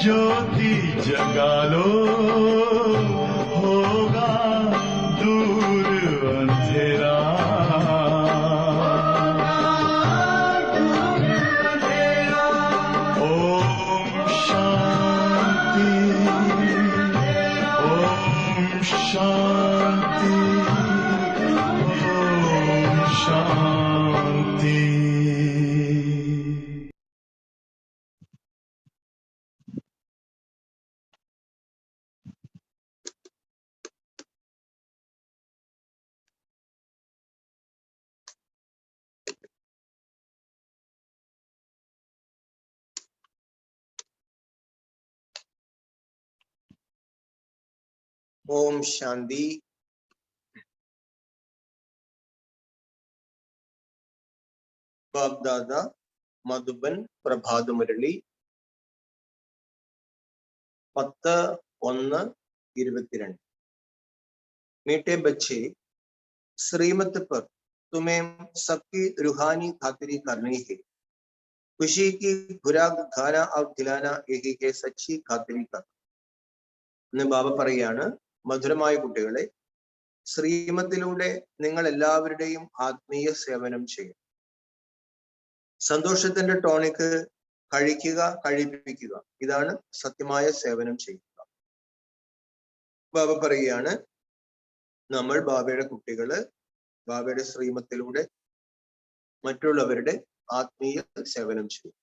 ज्योति जगा लो, होगा दूर अंधेरा। ओम शांति, ओम शांति, ओम शांति। ओम शांति। बाप दादा मधुबन प्रभात मुरली 10-1-22। मीठे बच्चे, श्रीमत पर तुम्हें सबकी रूहानी खातिरी करनी है। खुशी की खुराक खाना और खिलाना यही है सच्ची खातिरी कर। ബാബ പറയാണ്, മധുരമായ കുട്ടികളെ, ശ്രീമത്തിലൂടെ നിങ്ങൾ എല്ലാവരുടെയും ആത്മീയ സേവനം ചെയ്യും. സന്തോഷത്തിന്റെ ടോണിക്ക് കഴിക്കുക, കഴിപ്പിക്കുക, ഇതാണ് സത്യമായ സേവനം ചെയ്യുക. ബാബ പറയുകയാണ്, നമ്മൾ ബാബയുടെ കുട്ടികള് ബാബയുടെ ശ്രീമത്തിലൂടെ മറ്റുള്ളവരുടെ ആത്മീയ സേവനം ചെയ്യും.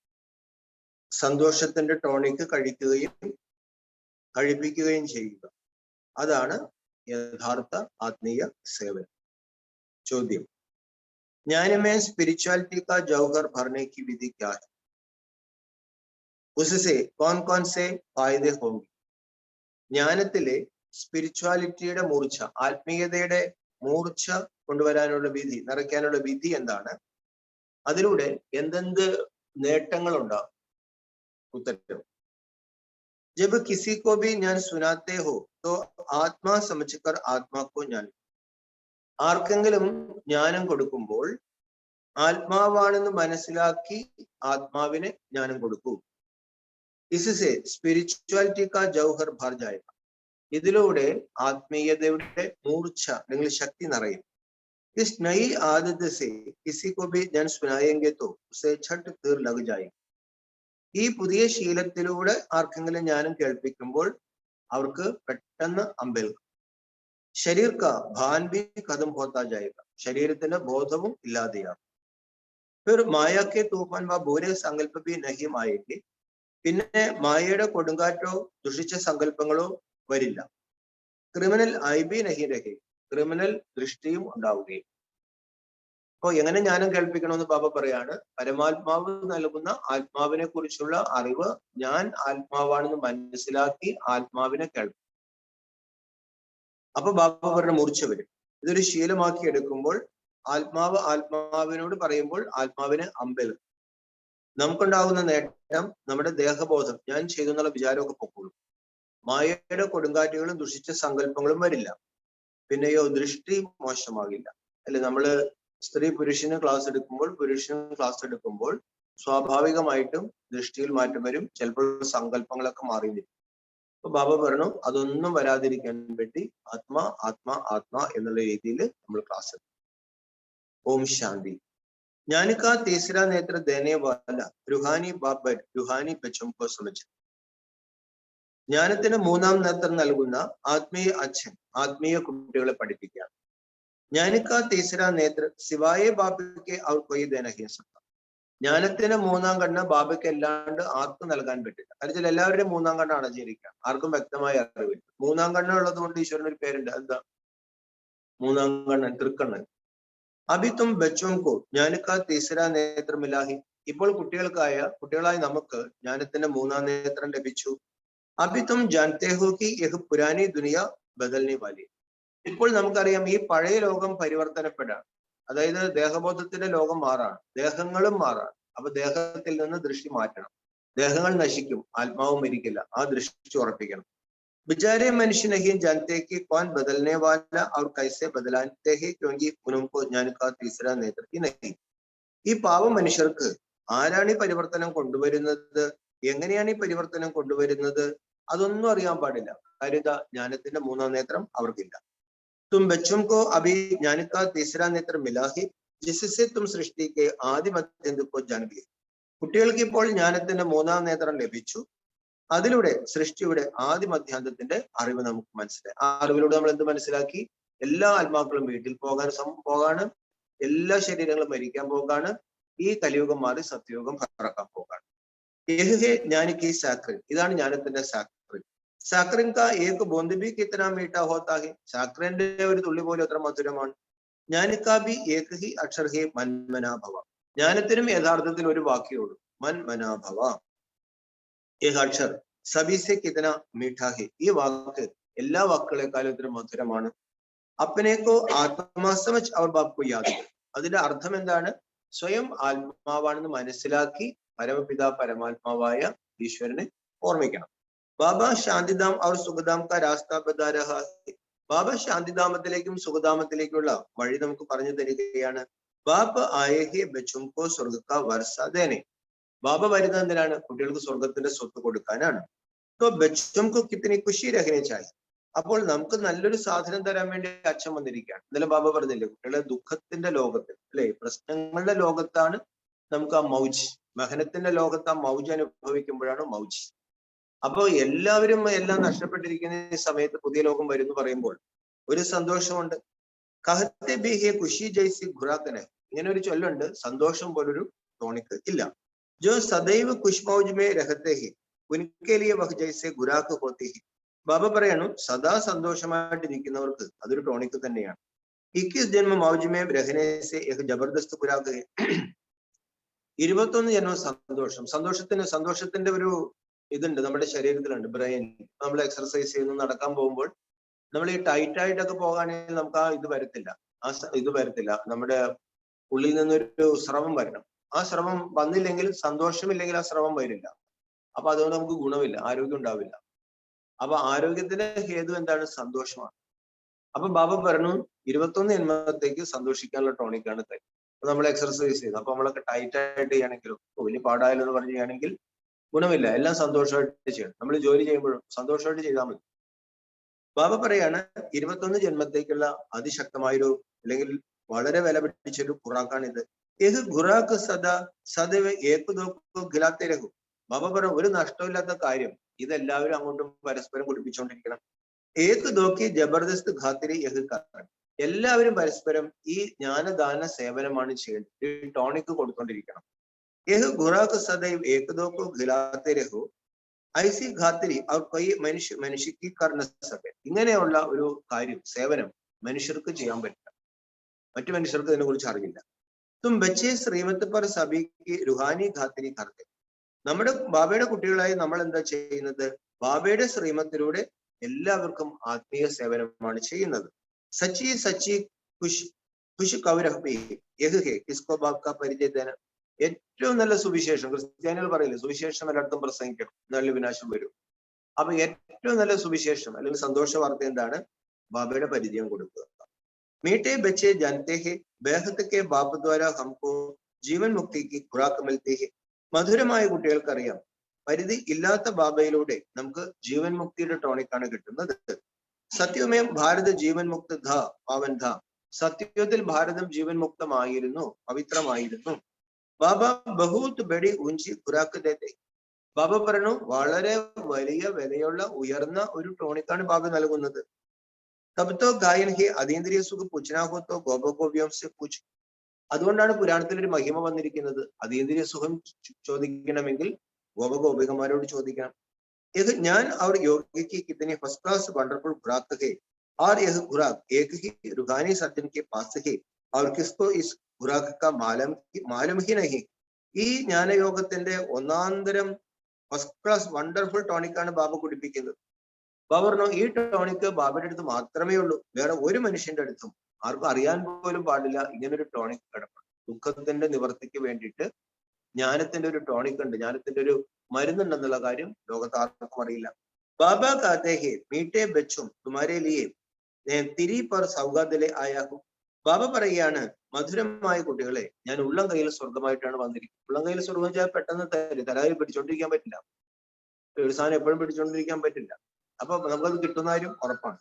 സന്തോഷത്തിന്റെ ടോണിക്ക് കഴിക്കുകയും കഴിപ്പിക്കുകയും ചെയ്യുക, അതാണ് യഥാർത്ഥ ആത്മീയ സേവനം. ചോദ്യം: ज्ञान में स्पिरिचुअलिटी का जौहर भरने की विधि क्या है? उससे कौन कौन से फायदे होंगे? ജ്ഞാനത്തിലെ സ്പിരിച്വാലിറ്റിയുടെ മൂർച്ച, ആത്മീയതയുടെ മൂർച്ച കൊണ്ടുവരാനുള്ള വിധി, നിറയ്ക്കാനുള്ള വിധി എന്താണ്? അതിലൂടെ എന്തെന്ത് നേട്ടങ്ങൾ ഉണ്ടാകും? ഉത്തരം: जब किसी को भी ज्ञान सुनाते हो तो आत्मा समझकर आत्मा को ज्ञान. ആർക്കെങ്കിലും ജ്ഞാനം കൊടുക്കുമ്പോൾ ആത്മാവാണെന്ന് മനസ്സിലാക്കി ആത്മാവിനെ ജ്ഞാനം കൊടുക്കൂ. इससे स्पिरिचुअलिटी का जौहर भर जाएगा. ഇതിലൂടെ ആത്മീയതയുടെ മൂർച്ച അല്ലെങ്കിൽ ശക്തി നിറയും. इस नई आदत से किसी को भी ज्ञान सुनाएंगे तो उसे झट तीर लग जाएगा. ഈ പുതിയ ശീലത്തിലൂടെ ആർക്കെങ്കിലും ജ്ഞാനം കേൾപ്പിക്കുമ്പോൾ അവർക്ക് പെട്ടെന്ന് അമ്പേൽക്കും. ശരീർ കാ ഭാൻ ഭി ഖതം ഹോതാ ജായേഗാ. ശരീരത്തിന്റെ ബോധവും ഇല്ലാതെയാകും. फिर माया के तूफान व बुरे संकल्प भी नहीं आएंगे. പിന്നെ മായയുടെ കൊടുങ്കാറ്റോ ദുഷിച്ച സങ്കല്പങ്ങളോ വരില്ല. ക്രിമിനൽ ഐ ബി നഹി രഹേ. ക്രിമിനൽ ദൃഷ്ടിയും ഉണ്ടാവുകയും. അപ്പൊ എങ്ങനെ ജ്ഞാനം കേൾപ്പിക്കണമെന്ന് ബാബ പറയാണ്, പരമാത്മാവ് നൽകുന്ന ആത്മാവിനെ കുറിച്ചുള്ള അറിവ് ഞാൻ ആത്മാവാണെന്ന് മനസ്സിലാക്കി ആത്മാവിനെ കേൾക്കും. അപ്പൊ ബാബ പറഞ്ഞ മൂർച്ച വരും. ഇതൊരു ശീലമാക്കി എടുക്കുമ്പോൾ ആത്മാവ് ആത്മാവിനോട് പറയുമ്പോൾ ആത്മാവിന് അമ്പൽ. നമുക്കുണ്ടാകുന്ന നേട്ടം നമ്മുടെ ദേഹബോധം, ഞാൻ ചെയ്തു എന്നുള്ള വിചാരമൊക്കെ പൊക്കോളും. മായയുടെ കൊടുങ്കാറ്റുകളും ദുഷിച്ച സങ്കല്പങ്ങളും വരില്ല. പിന്നെയോ ദൃഷ്ടി മോശമാകില്ല. അല്ലെ, നമ്മള് സ്ത്രീ പുരുഷന് ക്ലാസ് എടുക്കുമ്പോൾ, പുരുഷന് ക്ലാസ് എടുക്കുമ്പോൾ സ്വാഭാവികമായിട്ടും ദൃഷ്ടിയിൽ മാറ്റം വരും. ചിലപ്പോൾ സങ്കല്പങ്ങളൊക്കെ മാറി വരും. അപ്പൊ ബാബ പറഞ്ഞു, അതൊന്നും വരാതിരിക്കാൻ വേണ്ടി ആത്മാ ആത്മാ ആത്മാ എന്നുള്ള രീതിയിൽ നമ്മൾ ക്ലാസ് എടുക്കും. ഓം ശാന്തി. ज्ञान का तीसरा नेत्र देने वाला रूहानी बाप रूहानी बच्चों को समझ. ജ്ഞാനത്തിന് മൂന്നാം നേത്രം നൽകുന്ന ആത്മീയ അച്ഛൻ ആത്മീയ കുട്ടികളെ പഠിപ്പിക്കുക. ज्ञान का तीसरा नेत्र सिवाय बाप के और कोई दे नहीं सकता. ജ്ഞാനത്തിന് മൂന്നാം കണ്ണ് ബാബയ്ക്ക് അല്ലാണ്ട് ആർക്കും നൽകാൻ പറ്റില്ല. കാരണം എല്ലാവരുടെയും മൂന്നാം കണ്ണ് അടഞ്ഞിരിക്കുക, ആർക്കും വ്യക്തമായ അറിവില്ല. മൂന്നാം കണ്ണ് ഉള്ളത് കൊണ്ട് ഈശ്വരന് ഒരു പേരുണ്ട്, എന്താ? മൂന്നാം കണ്ണൻ, തൃക്കണ്ണൻ. അഭി തും ബച്ചോം കോ ജ്ഞാന കാ തീസരാ നേത്ര മിലാ ഹി. ഇപ്പോൾ കുട്ടികളായ നമുക്ക് ജ്ഞാനത്തിന്റെ മൂന്നാം നേത്രം ലഭിച്ചു. അഭി തും ജാൻതേ ഹോ കി യഹ് പുരാനി ദുനിയ ബദൽനെ വാലി. ഇപ്പോൾ നമുക്കറിയാം ഈ പഴയ ലോകം പരിവർത്തനപ്പെടാണ്. അതായത് ദേഹബോധത്തിന്റെ ലോകം മാറാണ്, ദേഹങ്ങളും മാറാണ്. അപ്പൊ ദേഹത്തിൽ നിന്ന് ദൃഷ്ടി മാറ്റണം. ദേഹങ്ങൾ നശിക്കും, ആത്മാവും മരിക്കില്ല. ആ ദൃഷ്ടി ഉറപ്പിക്കണം. बेचारे मनुष्य नहीं जानते कि कौन बदलने वाला और कैसे बदलाते हैं, क्योंकि उनको ज्ञान का तीसरा नेत्र ही नहीं. ഈ പാവ മനുഷ്യർക്ക് ആരാണ് ഈ പരിവർത്തനം കൊണ്ടുവരുന്നത് എങ്ങനെയാണ് ഈ പരിവർത്തനം കൊണ്ടുവരുന്നത്? അതൊന്നും അറിയാൻ പാടില്ല. കാര്യം ഇതാ ജ്ഞാനത്തിന്റെ മൂന്നാം നേത്രം അവർക്കില്ല. തും ബച്ചും കോ അഭി ജ്ഞാന കാ തീസരാ നേത്രം മിലാ ഹി ജിസ്സെ തും സൃഷ്ടി കെ ആദി മധ്യം കോ ജാൻ ഗയേ. കുട്ടികൾക്ക് ഇപ്പോൾ ജ്ഞാനത്തിന്റെ മൂന്നാം നേത്രം ലഭിച്ചു. അതിലൂടെ സൃഷ്ടിയുടെ ആദി മധ്യാന്തത്തിന്റെ അറിവ് നമുക്ക് മനസ്സിലായി. ആ അറിവിലൂടെ നമ്മൾ എന്ത് മനസ്സിലാക്കി? എല്ലാ ആത്മാക്കളും വീട്ടിൽ പോകാണ്, എല്ലാ ശരീരങ്ങളും മരിക്കാൻ പോകാണ്, ഈ കലിയുഗം മാറി സത്യയുഗം പറക്കാൻ പോകാണ്. ജ്ഞാനിക്ക് സാക്രിൻ, ഇതാണ് ജ്ഞാനത്തിന്റെ സാക്രിൻ. സാക്രിൻ കാ ഏക് ബോന്ദ് ഭി കിतना मीठा होता है. സാക്രിന്റെ ഒരു തുള്ളി പോലും എത്ര മധുരമാണ്. ജ്ഞാനിക്കാ ഭി ഏക് ഹി അക്ഷർ ഹേ മന്മനാഭവ. ജ്ഞാനത്തിനും യഥാർത്ഥത്തിൽ ഒരു വാക്യേ ഉള്ളൂ, മന്മനാഭവ. ഏക് അക്ഷർ സബീസെ കിतना मीठा है. ഈ വാക്ക് എല്ലാ വാക്കുകളെക്കാളും ഇത്ര മധുരമാണ്. അപ്പനേക്കോ ആത്മാസമച്ച് അവർ ബാപ്പു യാദ്. അതിന്റെ അർത്ഥം എന്താണ്? സ്വയം ആത്മാവാണെന്ന് മനസ്സിലാക്കി പരമപിതാ പരമാത്മാവായ ഈശ്വരനെ ഓർമ്മിക്കണം. ബാബ ശാന്തിധാം അവർ സുഖധാം കാ രാസ്ത ബതാ രഹാ ഹൈ. ബാബ ശാന്തിധാമത്തിലേക്കും സുഖധാമത്തിലേക്കുള്ള വഴി നമുക്ക് പറഞ്ഞു തരികയാണ്. ബാബ ആയേ ഹേ ബച്ചും കോ സ്വർഗ കാ വർഷ ദേനെ. ബാബ വരുന്നത് എന്തിനാണ്? കുട്ടികൾക്ക് സ്വർഗത്തിന്റെ സ്വത്ത് കൊടുക്കാനാണ്. തോ ബച്ചും കോ കിത്തനി ഖുഷി രഹനെ ചാഹി. അപ്പോൾ നമുക്ക് നല്ലൊരു സാധനം തരാൻ വേണ്ടി അച്ഛൻ വന്നിരിക്കുകയാണ്. ഇന്നലെ ബാബ പറഞ്ഞില്ലേ, കുട്ടികളെ ദുഃഖത്തിന്റെ ലോകത്തിൽ, അല്ലെ, പ്രശ്നങ്ങളുടെ ലോകത്താണ് നമുക്ക് ആ മൗജ്, മഹനത്തിന്റെ ലോകത്ത് ആ മൗജ് അനുഭവിക്കുമ്പോഴാണ് മൗജ്. അപ്പൊ എല്ലാവരും എല്ലാം നഷ്ടപ്പെട്ടിരിക്കുന്ന ഈ സമയത്ത് പുതിയ ലോകം വരും എന്ന് പറയുമ്പോൾ ഒരു സന്തോഷമുണ്ട്. കഹത്തെ ബി ഹേ ഖുഷി ജൈസി ഖുറാക്കനെ. ഇങ്ങനെ ഒരു ചൊല്ലുണ്ട്, സന്തോഷം പോലൊരു ടോണിക്ക് ഇല്ല. ജോ സദൈവ് ഖുഷ് മൗജ് മേ രഹത്തെ ഹി ഉൻകെ ലിയെ വഹ് ജൈസെ ഖുറാക്ക് ഹോത്തി ഹി. ബാബ പറയണു, സദാ സന്തോഷമായിട്ടിരിക്കുന്നവർക്ക് അതൊരു ടോണിക്ക് തന്നെയാണ്. ഇക്കിസ് ജന്മ മൗജ് മേ രഹനെ സെ ഏക് ജബർദസ്ത് ഖുറാക്ക് ഹെ. 21 ജന്മ സന്തോഷത്തിന്റെ ഒരു ഇതുണ്ട് നമ്മുടെ ശരീരത്തിലുണ്ട്, ബ്രെയിൻ. നമ്മൾ എക്സർസൈസ് ചെയ്യുന്നു, നടക്കാൻ പോകുമ്പോൾ നമ്മൾ ഈ ടൈറ്റ് ആയിട്ടൊക്കെ പോകുകയാണെങ്കിൽ നമുക്ക് ആ ഇത് വരത്തില്ല. നമ്മുടെ ഉള്ളിൽ നിന്നൊരു സ്രവം വരണം. ആ സ്രവം വന്നില്ലെങ്കിൽ, സന്തോഷമില്ലെങ്കിൽ ആ സ്രവം വരില്ല. അപ്പൊ അതുകൊണ്ട് നമുക്ക് ഗുണമില്ല, ആരോഗ്യം ഉണ്ടാവില്ല. അപ്പൊ ആരോഗ്യത്തിന്റെ ഹേതു എന്താണ്? സന്തോഷമാണ്. അപ്പൊ ബാബ പറഞ്ഞു, 21 ജന്മത്തേക്ക് സന്തോഷിക്കാനുള്ള ടോണിക്കാണ് തരും. അപ്പൊ നമ്മൾ എക്സർസൈസ് ചെയ്യുന്നു, അപ്പൊ നമ്മളൊക്കെ ടൈറ്റ് ആയിട്ട് ചെയ്യണമെങ്കിലും വലിയ പാടായാലും എന്ന് പറഞ്ഞു ചെയ്യുകയാണെങ്കിൽ ഗുണമില്ല. എല്ലാം സന്തോഷമായിട്ട് ചെയ്യണം. നമ്മൾ ജോലി ചെയ്യുമ്പോഴും സന്തോഷമായിട്ട് ചെയ്താൽ മതി. ബാബ പറയാണ്, 21 ജന്മത്തേക്കുള്ള അതിശക്തമായൊരു, അല്ലെങ്കിൽ വളരെ വില പിടിച്ചൊരു ഖുറാക്കാണിത്. ഏത് ഖുറാക്ക് സദൈവ ഏക് ദോക്കോ ഖിലാത്തെ രഹു. ബാബ പറഞ്ഞു, ഒരു നഷ്ടമില്ലാത്ത കാര്യം, ഇതെല്ലാവരും അങ്ങോട്ടും പരസ്പരം കുടിപ്പിച്ചുകൊണ്ടിരിക്കണം. ഏക് ദോക്കി ജബർദസ്ത് ഖാത്തിരി യഹ് കാരൻ. എല്ലാവരും പരസ്പരം ഈ ജ്ഞാനദാന സേവനമാണ് ചെയ്യേണ്ടത്. ഈ ടോണിക്ക് കൊടുത്തോണ്ടിരിക്കണം. ഏഹ് ഖുറാക്ക് സദൈവ് ഏക് ദോക്കോ ഖിലാത്തെ രഹു ഐസി ഖാത്തിരി അവർ കൈ മനുഷ്യക്ക് കർണ സഭ. ഇങ്ങനെയുള്ള ഒരു കാര്യം, സേവനം മനുഷ്യർക്ക് ചെയ്യാൻ പറ്റില്ല. മറ്റു മനുഷ്യർക്ക് ഇതിനെ കുറിച്ച് അറിയില്ല. തും ബച്ചേ ശ്രീമത്ത് പർ സഭയ്ക്ക് റുഹാനി ഖാത്തിരി കർത്തെ. നമ്മുടെ ബാബയുടെ കുട്ടികളായി നമ്മൾ എന്താ ചെയ്യുന്നത്? ബാബയുടെ ശ്രീമത്തിലൂടെ എല്ലാവർക്കും ആത്മീയ സേവനമാണ് ചെയ്യുന്നത്. സച്ചി സച്ചി ഖുഷ് കൗരഹ് യഹ് ഹേ കിസ്കോ ബാബ് കാ പരിചയദേന. ഏറ്റവും നല്ല സുവിശേഷം, ക്രിസ്ത്യാനികൾ പറയില്ലേ, സുവിശേഷം എല്ലായിടത്തും പ്രസംഗിക്കണം, നല്ല വിനാശം വരും. അപ്പൊ ഏറ്റവും നല്ല സുവിശേഷം അല്ലെങ്കിൽ സന്തോഷ വാർത്ത എന്താണ്? ബാബയുടെ പരിചയം കൊടുക്കുക. മീഠേ ബച്ചേ ജാനത്തെ ഹേ ബേഹത്ത് കെ ബാപ്പ് ദ്വാരാ ഹംകോ ജീവൻ മുക്തിക്ക് ഖുറാക്ക് മിൽത്തി ഹേ. മധുരമായ കുട്ടികൾക്കറിയാം, പരിധി ഇല്ലാത്ത ബാബയിലൂടെ നമുക്ക് ജീവൻ മുക്തിയുടെ ടോണിക്കാണ് കിട്ടുന്നത്. സത്യമേം ഭാരത ജീവൻ മുക്ത ധ പാവൻ ധ. സത്യത്തിൽ ഭാരതം ജീവൻ മുക്തമായിരുന്നു, പവിത്രമായിരുന്നു. ബാബ ബഹൂത്ത് ബഡി ഊഞ്ചി ഖുറാക്ക് ദേത്തെ. ബാബ പറഞ്ഞു, വളരെ വലിയ വിലയുള്ള ഉയർന്ന ഒരു ടോണിക്കാണ് ബാബ നൽകുന്നത്. തബ്തോ ഗായൻ ഹി അതീന്ദ്രിയ സുഖ പുച്ഛനാഹോത്തോ ഗോപഗോപ്യം സെ പൂച്ച്. അതുകൊണ്ടാണ് പുരാണത്തിൽ ഒരു മഹിമ വന്നിരിക്കുന്നത്. അതീന്ദ്രിയ സുഖം ചോദിക്കണമെങ്കിൽ ഗോപഗോപികമാരോട് ചോദിക്കണം. യഹ് ഞാൻ അവർ യോഗിക്ക് കിतनी ഫസ്റ്റ് ക്ലാസ് വണ്ടർഫുൾ ഖുറാക്ക് ഹേ और यह खुराक एक ही रूहानी सज्जन के पास है और किसको इस खुराक का मालूम ही नहीं. ഈ ജ്ഞാനയോഗത്തിന്റെ ഒന്നാന്തരം ഫസ്റ്റ് ക്ലാസ് വണ്ടർഫുൾ ടോണിക്കാണ് ബാബ കുടിപ്പിക്കുന്നത്. ബാബ പറഞ്ഞു, ഈ ടോണിക്ക് ബാബയുടെ അടുത്ത് മാത്രമേ ഉള്ളൂ, വേറെ ഒരു മനുഷ്യന്റെ അടുത്തും ആർക്കും അറിയാൻ പോലും പാടില്ല ഇങ്ങനൊരു ടോണിക് കിടപ്പുണ്ട്. ദുഃഖത്തിന്റെ നിവർത്തിക്ക് വേണ്ടിയിട്ട് ജ്ഞാനത്തിന്റെ ഒരു ടോണിക് ഉണ്ട്, ജ്ഞാനത്തിന്റെ ഒരു മരുന്നുണ്ടെന്നുള്ള കാര്യം ലോകത്ത് ആർക്കും അറിയില്ല. ബാബ കാത്തെ ഹേ മീഠേ ബച്ചും തുമാരെ ലിയേ തിരി പർ സൗഗാദിലെ ആയാഹു. ബാബ പറയുകയാണ്, മധുരമായ കുട്ടികളെ, ഞാൻ ഉള്ളം കയ്യിൽ സ്വർഗമായിട്ടാണ് വന്നിരിക്കുന്നത്. ഉള്ളം കയ്യിൽ സ്വർഗം വെച്ചാൽ പെട്ടെന്ന് തലയിൽ പിടിച്ചോണ്ടിരിക്കാൻ പറ്റില്ല. ഒരു സാധനം എപ്പോഴും പിടിച്ചോണ്ടിരിക്കാൻ പറ്റില്ല. അപ്പൊ നമുക്കത് കിട്ടുന്ന കാര്യം ഉറപ്പാണ്.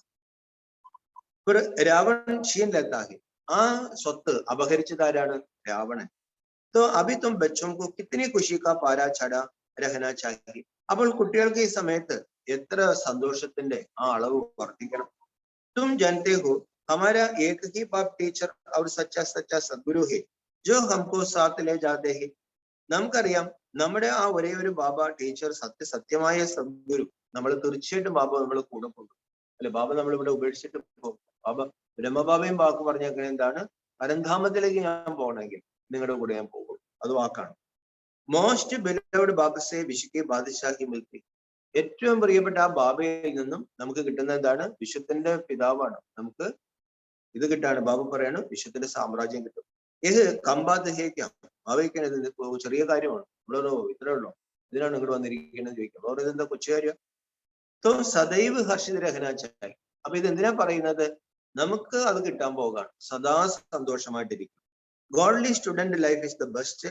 ഒരു രാവൺ ക്ഷീൺ ലത്താഹി, ആ സ്വത്ത് അപഹരിച്ചതാരാണ്? രാവണൻ. तो अभी तुम बच्चों को कितनी खुशी का पारा चढ़ा रहना चाहिए. അപ്പോൾ കുട്ടികൾക്ക് ഈ സമയത്ത് എത്ര സന്തോഷത്തിന്റെ ആ അളവ് വർദ്ധിക്കണം. तुम जानते हो हमारा एक ही बाप टीचर और सच्चा सच्चा सद्गुरु है जो हमको साथ ले जाते हैं. നമുക്കറിയാം, നമ്മുടെ ആ ഒരേ ഒരു ബാബ ടീച്ചർ, സത്യമായ സദ്ഗുരു, നമ്മൾ തീർച്ചയായിട്ടും ബാബ നമ്മളെ കൂടെ കൊണ്ടുപോകും. അല്ലെ, ബാബ നമ്മളിവിടെ ഉപേക്ഷിച്ചിട്ട് പോകും. ബാബ ബ്രഹ്മബാബയും വാക്ക് പറഞ്ഞേക്കുന്നത് എന്താണ്? പരന്ധാമത്തിലേക്ക് ഞാൻ പോകണമെങ്കിൽ നിങ്ങളുടെ കൂടെ ഞാൻ പോകും. അത് വാക്കാണ്. മോസ്റ്റ് ബിലവഡ് ബാബസെ വിശുദ്ധി ബാദശാഹി മിൽത്തി, ഏറ്റവും പ്രിയപ്പെട്ട ആ ബാബയിൽ നിന്നും നമുക്ക് കിട്ടുന്ന എന്താണ്? വിശുദ്ധന്റെ പിതാവാണ്. നമുക്ക് ഇത് കിട്ടാണ്. ബാബ പറയാണ്, വിശുദ്ധന്റെ സാമ്രാജ്യം കിട്ടും. ഇത് കമ്പാത് ഹേക്കാം, ബാബയ്ക്കാണ് ഇത് ചെറിയ കാര്യമാണ്. ഇവിടെ ഇത്രേ ഉള്ളൂ, ഇതിനാണ് ഇങ്ങോട്ട് വന്നിരിക്കുന്നത് ചോദിക്കാം. വേറെ ഇതെന്താ കൊച്ചു കാര്യം? തോ സദൈവ് ഹർഷിത രഹനാച്ചായി. അപ്പൊ ഇത് എന്തിനാ പറയുന്നത്? നമുക്ക് അത് കിട്ടാൻ പോകാണ്. സദാ സന്തോഷമായിട്ടിരിക്കും. Godly student life is the best.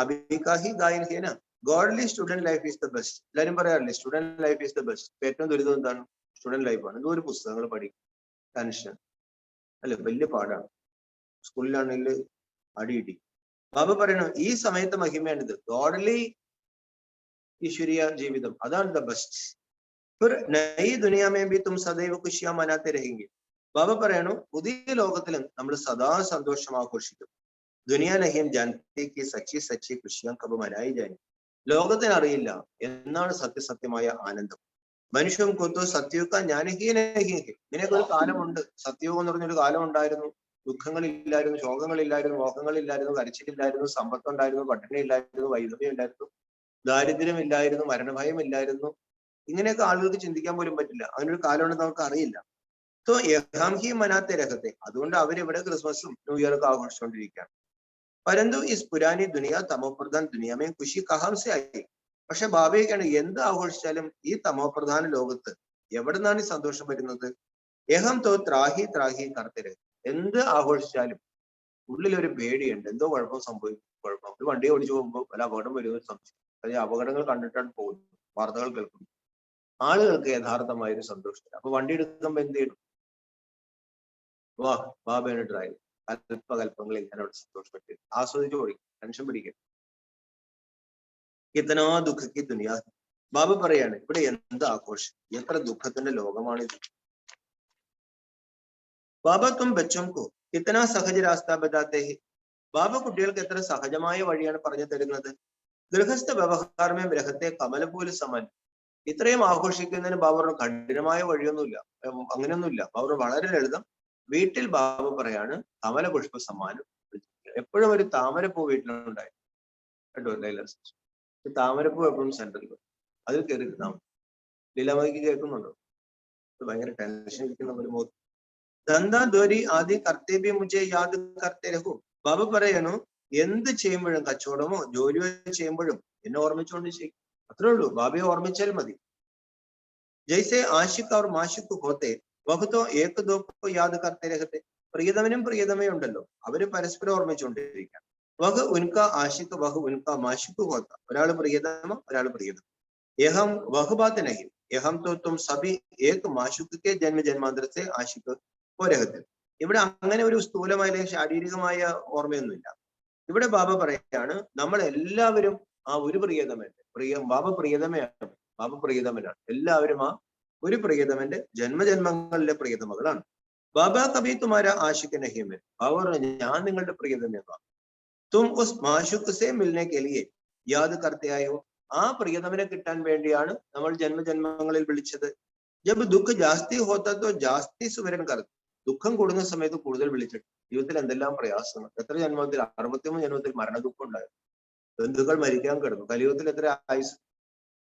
അഭികാഹി ഗായൻ ഹേന, godly student life is the best. എല്ലാവരും പറയാറില്ലേ, student life is the best. ഏറ്റവും ദുരിതം എന്താണ്? സ്റ്റുഡന്റ് ലൈഫാണ്. എന്തോ ഒരു പുസ്തകങ്ങൾ പഠിക്കും, ടെൻഷൻ അല്ലെ, വലിയ പാടാണ്. സ്കൂളിലാണെങ്കിൽ അടിയിടി. ബാബ പറയണു, ഈ സമയത്ത് മഹിമയാണിത്. ഗോഡ്ലി ഈശ്വരീയ ജീവിതം, അതാണ് ദ ബെസ്റ്റ്. നയി ദുനിയാമേ ബി തും സദൈവ ഖുശിയാ മനാത്തെ രഹെങ്കി. ബാബ പറയണു, പുതിയ ലോകത്തിലും നമ്മൾ സദാ സന്തോഷം ആഘോഷിക്കും. ദുനിയാ നഹിം ജാനത്തെ സച്ചി സച്ചി ഖുശിയാ കബ് മനായി ജാനി. ലോകത്തിന് അറിയില്ല എന്നാണ് സത്യസത്യമായ ആനന്ദം. മനുഷ്യൻ കൊത്തു സത്യയുക്ക ജ്ഞാനഹീനഹീനഹി. ഇങ്ങനെയൊക്കെ ഒരു കാലമുണ്ട്. സത്യയുഗം എന്ന് പറഞ്ഞൊരു കാലം ഉണ്ടായിരുന്നു. ദുഃഖങ്ങളില്ലായിരുന്നു, ശോകങ്ങളില്ലായിരുന്നു, മോഹങ്ങളില്ലായിരുന്നു, കരച്ചിലില്ലായിരുന്നു, സമ്പത്തുണ്ടായിരുന്നു, പട്ടിണി ഇല്ലായിരുന്നു, വൈദ്യുതി ഇല്ലായിരുന്നു, ദാരിദ്ര്യമില്ലായിരുന്നു, മരണഭയമില്ലായിരുന്നു. ഇങ്ങനെയൊക്കെ ആളുകൾക്ക് ചിന്തിക്കാൻ പോലും പറ്റില്ല. അങ്ങനൊരു കാലമുണ്ടെന്ന് നമുക്ക് അറിയില്ല. तो यहां ही मनाते रहते. അതുകൊണ്ട് അവരിവിടെ ക്രിസ്മസും ന്യൂ ഇയറൊക്കെ ആഘോഷിച്ചുകൊണ്ടിരിക്കുകയാണ്. പരന്തു ഇസ് പുരാനി ദുനിയ തമോപ്രധാൻ ദുനിയാമേ ഖുഷി കഹാം സെ ആയി. പക്ഷെ ബാബയ്ക്കാണ്, എന്ത് ആഘോഷിച്ചാലും ഈ തമോപ്രധാന ലോകത്ത് എവിടെ നിന്നാണ് ഈ സന്തോഷം വരുന്നത്? യഹം തോ ത്രാഹി ത്രാഹി കർത്തര്. എന്ത് ആഘോഷിച്ചാലും ഉള്ളിലൊരു പേടിയുണ്ട്, എന്തോ കുഴപ്പം സംഭവിക്കും. കുഴപ്പം, ഒരു വണ്ടി ഓടിച്ചു പോകുമ്പോൾ പല അപകടം വരുന്ന സംശയം. അല്ലെങ്കിൽ അപകടങ്ങൾ കണ്ടിട്ടാണ് പോകുന്നത്, വാർത്തകൾ കേൾക്കുന്നു. ആളുകൾക്ക് യഥാർത്ഥമായൊരു സന്തോഷമില്ല. അപ്പൊ വണ്ടി എടുക്കുമ്പോൾ എന്ത് ചെയ്യണം? വാ, ബാബയുടെ ഡ്രൈവ്. അല്പകൽപ്പങ്ങളിൽ ഞാൻ അവിടെ സന്തോഷപ്പെട്ട് ആസ്വദിച്ചു ഓടിക്കും, ടെൻഷൻ പിടിക്കും. ഇത്തനോ ദുഃഖക്ക് ദുനിയാ. ബാബ പറയാണ്, ഇവിടെ എന്ത് ആഘോഷം, എത്ര ദുഃഖത്തിന്റെ ലോകമാണിത്. ബാബ തും ബച്ചോംകോ ഇത്തനാ സഹജ രാസ്ത ബതാത്തെ ഹി. ബാബ കുട്ടികൾക്ക് എത്ര സഹജമായ വഴിയാണ് പറഞ്ഞു തരുന്നത്. ഗൃഹസ്ഥ വ്യവഹാരമേ ഗ്രഹത്തെ കമല പോലെ സമാൻ. ഇത്രയും ആഘോഷിക്കുന്നതിന് ബാബർ കഠിനമായ വഴിയൊന്നുമില്ല, അങ്ങനെയൊന്നുമില്ല. ബാബർ വളരെ ലളിതം. വീട്ടിൽ ബാബ പറയാണ്, കമല പുഷ്പ സമ്മാനം. എപ്പോഴും ഒരു താമരപ്പൂ വീട്ടിലുണ്ടായി കേട്ടോ. താമരപ്പൂ എപ്പോഴും സെന്ററിൽ, അതിൽ കയറി താമര. ലീലാമതിക്ക് കേൾക്കുന്നുണ്ടോ? ഭയങ്കര ടെൻഷൻ ഇരിക്കുന്ന ഒരു മുഖത്ത്. ധന്ദ ദ്വരി ആദി കർത്തവ്യം മുझे യാദ് കർത്തേ രഹൂ. ബാബ പറയണു, എന്ത് ചെയ്യുമ്പോഴും, കച്ചവടമോ ജോലിയോ ചെയ്യുമ്പോഴും എന്നെ ഓർമ്മിച്ചുകൊണ്ട് ചെയ്യും. അത്രേ ഉള്ളൂ, ബാബയെ ഓർമ്മിച്ചാൽ മതി. ജയ്സെ ആഷിഖ് അവർ മാഷിഖ് ഹോത്തെ വഹുതോ ഏക് ദോ യാദ് കർത്തേ രഹത്തെ. പ്രിയതമനും പ്രിയതമയും ഉണ്ടല്ലോ, അവര് പരസ്പരം ഓർമ്മിച്ചുകൊണ്ടിരിക്കുക. വഹ് ഉൻക ആഷിഖ് വഹ് ഉൻക മാഷിഖ് ഹോത്ത. ഒരാള് പ്രിയതമ, ഒരാള് പ്രിയതമ. യഹം വഹ് ബാത് നഹി യഹം തോ തും സഭി ഏക് മാഷിഖ് കെ ജന്മ ജന്മാന്തരത്തെ ആഷിഖ് ഹോ രഹത്തെ. ഇവിടെ അങ്ങനെ ഒരു സ്ഥൂലമായ അല്ലെങ്കിൽ ശാരീരികമായ ഓർമ്മയൊന്നുമില്ല. ഇവിടെ ബാബ പറയാണ്, നമ്മൾ എല്ലാവരും ആ ഒരു പ്രിയതമന്റെ ബാബ പ്രിയതമയാണ്. ബാബ പ്രിയതമനാണ്. എല്ലാവരും ആ ഒരു പ്രിയതമന്റെ ജന്മജന്മങ്ങളിലെ പ്രിയതമകളാണ്. ബാബ കബി തുമാര ആഷിഖ് നഹിമേ. ബാബ പറഞ്ഞു, ഞാൻ നിങ്ങളുടെ പ്രിയതമയാണ്. തും ഉസ് മാഷുഖ് സെ മിൽനെ കെ ലിയെ യാദ് കർത്തേ ആയോ. ആ പ്രിയതമനെ കിട്ടാൻ വേണ്ടിയാണ് നമ്മൾ ജന്മജന്മങ്ങളിൽ വിളിച്ചത്. ജബ് ദുഃഖ് ജാസ്തി ഹോത്താ തോ ജാസ്തി സുമരൻ കർത്ത. ദുഃഖം കൂടുന്ന സമയത്ത് കൂടുതൽ വിളിച്ചിട്ട്. ജീവിതത്തിൽ എന്തെല്ലാം പ്രയാസങ്ങൾ, എത്ര ജന്മത്തിൽ, 63 ജന്മത്തിൽ മരണദുഃഖം ഉണ്ടായിരുന്നു. ബന്ധുക്കൾ മരിക്കാൻ കിടന്നു. കലിയുഗത്തിൽ എത്ര ആയുസ്?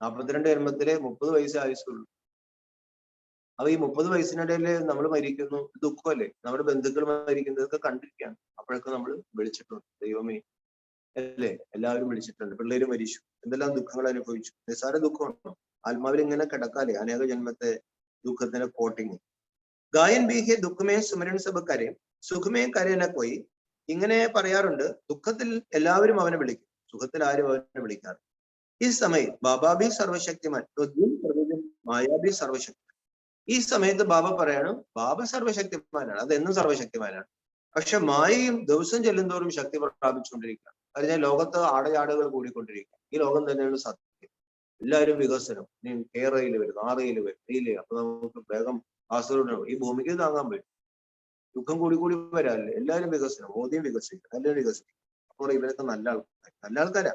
42 ജന്മത്തിലെ 30 വയസ്സേ ആയുസുള്ളൂ. അപ്പൊ ഈ 30 വയസ്സിനിടയിൽ നമ്മൾ മരിക്കുന്നു, ദുഃഖമല്ലേ? നമ്മുടെ ബന്ധുക്കൾ മരിക്കുന്നതൊക്കെ കണ്ടിരിക്കുകയാണ്. അപ്പോഴൊക്കെ നമ്മൾ വിളിച്ചിട്ടുണ്ട്. ദൈവമേ, അല്ലേ? എല്ലാവരും വിളിച്ചിട്ടുണ്ട്. പിള്ളേര് മരിച്ചു, എന്തെല്ലാം ദുഃഖങ്ങൾ അനുഭവിച്ചു. നിസ്സാര ദുഃഖമാണോ? ആത്മാവിൽ ഇങ്ങനെ കിടക്കാല്ലേ അനേക ജന്മത്തെ ദുഃഖത്തിന്റെ കോട്ടിങ്. ഗായൻ ബി ഹെ ദുഃഖമേ സുമരൻ സബ് കരെ സുഖമേ കരേന പോയി ഇങ്ങനെ പറയാറുണ്ട്. ദുഃഖത്തിൽ എല്ലാവരും അവനെ വിളിക്കും, സുഖത്തിൽ ആരും അവനെ വിളിക്കാറ്. ഈ സമയം ബാബാ ബി സർവശക്തിമാൻ, മായാ ബി സർവശക്തി. ഈ സമയത്ത് ബാബ പറയാണ് ബാബ സർവശക്തിമാനാണ്, അതെന്നും സർവശക്തിമാനാണ്. പക്ഷെ മായയും ദിവസം ചെല്ലുന്തോറും ശക്തി പ്രാപിച്ചുകൊണ്ടിരിക്കുകയാണ്. കാരണം ലോകത്ത് ആടയാടുകൾ കൂടിക്കൊണ്ടിരിക്കുക. ഈ ലോകം തന്നെയാണ് സത്യം. എല്ലാവരും വികസനം. ഇനി കേരളയിൽ വരും, ആറയിൽ വരും, ഇല്ലേ? അപ്പൊ നമുക്ക് വേഗം കാസർഗോഡ് ഈ ഭൂമിക്ക് താങ്ങാൻ പറ്റും. ദുഃഖം കൂടി കൂടി വരാല്ലേ? എല്ലാവരും വികസനം, മോദിയും വികസിക്കും, എല്ലാവരും വികസിക്കും. അപ്പോൾ ഇവരൊക്കെ നല്ല ആൾക്കാർ, നല്ല ആൾക്കാരാ.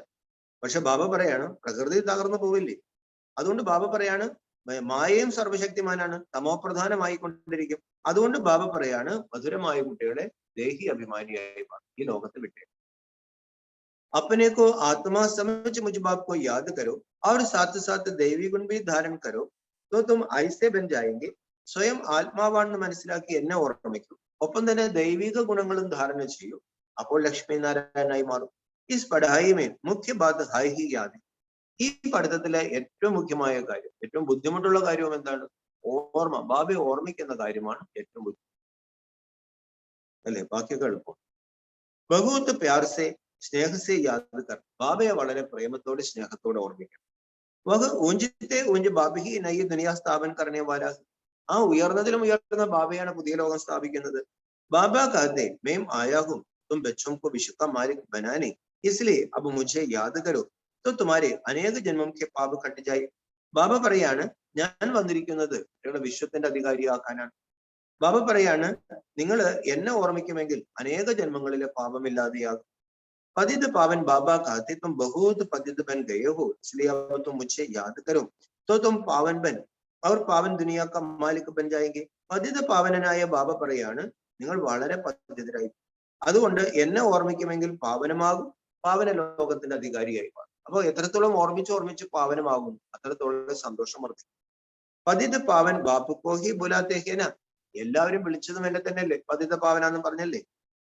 പക്ഷെ ബാബ പറയാണ് പ്രകൃതി തകർന്നു പോവില്ലേ? അതുകൊണ്ട് ബാബ പറയാണ് മായയും സർവശക്തിമാനാണ്, തമോപ്രധാനമായി കൊണ്ടിരിക്കും. അതുകൊണ്ട് ബാബ പറയാണ് മധുരമായ കുട്ടികളെ ദേഹി അഭിമാനിയായി മാറും, ഈ ലോകത്ത് വിട്ടേ. अपने को आत्मा समझ मुझ बाप को याद करो और साथ साथ दैवी गुण भी धारण करो तो तुम ऐसे बन जाएंगे. സ്വയം ആത്മാവാണെന്ന് മനസ്സിലാക്കി എന്നെ ഓർമ്മിക്കൂ, ഒപ്പം തന്നെ ദൈവിക ഗുണങ്ങളും ധാരണ ചെയ്യൂ, അപ്പോൾ ലക്ഷ്മി നാരായണനായി മാറും. ഇസ് പഠായിമേ മുഖ്യ ബാത് ഹായ് ഹി യാദ്. ഈ പഠിത്തത്തിലെ ഏറ്റവും മുഖ്യമായ കാര്യം, ഏറ്റവും ബുദ്ധിമുട്ടുള്ള കാര്യവും എന്താണ്? ഓർമ്മ. ബാബയെ ഓർമ്മിക്കുന്ന കാര്യമാണ് ഏറ്റവും ബുദ്ധിമുട്ട്, അല്ലെ? ബാക്കിയൊക്കെ എളുപ്പം. ബഹുത്ത് പ്യാർസെ സ്നേഹസെ യാദ് കർ. ബാബയെ വളരെ പ്രേമത്തോടെ സ്നേഹത്തോടെ ഓർമ്മിക്കണം. വഹ് ഊഞ്ചിത്തെ ഊഞ്ച് ബാബി നയി ദുനിയാ സ്ഥാപൻ കർണേ വാലാ. ആ ഉയർന്നതിലും ഉയർന്ന ബാബയാണ് പുതിയ ലോകം സ്ഥാപിക്കുന്നത്. ബാബ കഹത്തെ മേം ആയാഹും തും ബച്ചോം കോ വിശുദ്ധ മാലിക് ബനാനെ ഇസ്ലിയെ അബ് മുझे യാദ് കരോ तो तुम्हारे അനേക ജന്മം കെ പാപ് കട്ട് ജായി. ബാബ പറയാണ് ഞാൻ വന്നിരിക്കുന്നത് നിങ്ങളുടെ വിശ്വത്തിന്റെ അധികാരിയാക്കാനാണ്. ബാബ പറയാണ് നിങ്ങൾ എന്നെ ഓർമ്മിക്കുമെങ്കിൽ അനേക ജന്മങ്ങളിലെ പാപമില്ലാതെയാകും. पतित पावन बाबा कहते तुम बहुत पतित बन गए हो, इसलिए अब तुम मुझे याद करो तो तुम पावन बन और पावन दुनिया का मालिक बन जाएंगे. പതിത പാവനനായ ബാബ പറയാണ് നിങ്ങൾ വളരെ പതിതരായി, അതുകൊണ്ട് എന്നെ ഓർമ്മിക്കുമെങ്കിൽ പാവനമാകും, പാവന ലോകത്തിന്റെ അധികാരിയായി മാറും. അപ്പൊ എത്രത്തോളം ഓർമ്മിച്ച് പാവനമാകും അത്രത്തോളം സന്തോഷം വർദ്ധിക്കും. പതിത പാവൻ ബാപ്പുക്കോ ഹി ബുലാത്തേഹേന. എല്ലാവരും വിളിച്ചതും എന്നെ തന്നെയല്ലേ, പതിത പാവനാന്ന് പറഞ്ഞല്ലേ.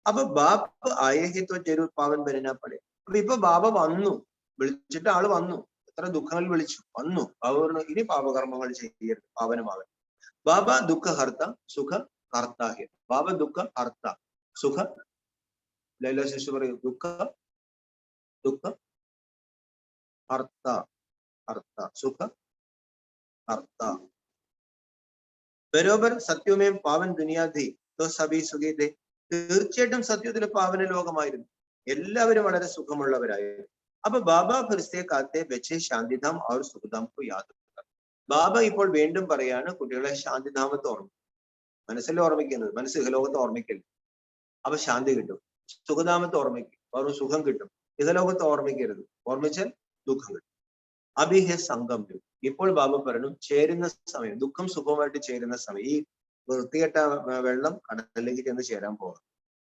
അപ്പൊ ബാപ്പ് ആയേഹിത്വ ജരൂർ പാവൻ ബനാപ്പടെ. അപ്പൊ ഇപ്പൊ ബാബ വന്നു, വിളിച്ചിട്ട് ആള് വന്നു, എത്ര ദുഃഖങ്ങൾ വിളിച്ചു, വന്നു. ബാബ പറഞ്ഞു ഇനി പാപകർമ്മങ്ങൾ ചെയ്യരുത്, പാവനമാവൻ. ബാബ ദുഃഖ ഹർത്ത സുഖ കർത്താഹ്യ. ബാബ ദുഃഖ ഹർത്ത സുഖ, ലൈല ശിശു പറയൂ, ദുഃഖ ഹർത്ത, ഹർത്ത സുഖ ഹർത്ത. ബരോബർ സത്യമേം പാവൻ ദുനിയാധി തോ സഭി സുഖീതേ. തീർച്ചയായിട്ടും സത്യത്തിൽ പാവന ലോകമായിരുന്നു, എല്ലാവരും വളരെ സുഖമുള്ളവരായിരുന്നു. അപ്പൊ ബാബ ഫിർസെ കാത്തെ ബച്ചെ ശാന്തിധാം അവർ സുഖധാം കോ യാദ്. ബാബ ഇപ്പോൾ വീണ്ടും പറയാണ് കുട്ടികളെ ശാന്തിധാമത്തെ ഓർമ്മിക്കും. മനസ്സിൽ ഓർമ്മിക്കുന്നത്, മനസ്സ് ഇഹലോകത്ത് ഓർമ്മിക്കില്ല, അപ്പൊ ശാന്തി കിട്ടും. സുഖധാമത്തെ ഓർമ്മിക്കും, അവർ സുഖം കിട്ടും. ഇഹലോകത്ത് ഓർമ്മിക്കരുത്, ഓർമ്മിച്ചാൽ ദുഃഖം കിട്ടും. അഭിഹെ സംഗം. ഇപ്പോൾ ബാബ പറഞ്ഞു ചേരുന്ന സമയം, ദുഃഖം സുഖമായിട്ട് ചേരുന്ന സമയം. ഈ വൃത്തികെട്ട വെള്ളം കടലിലേക്ക് ചെന്ന് ചേരാൻ പോകാം.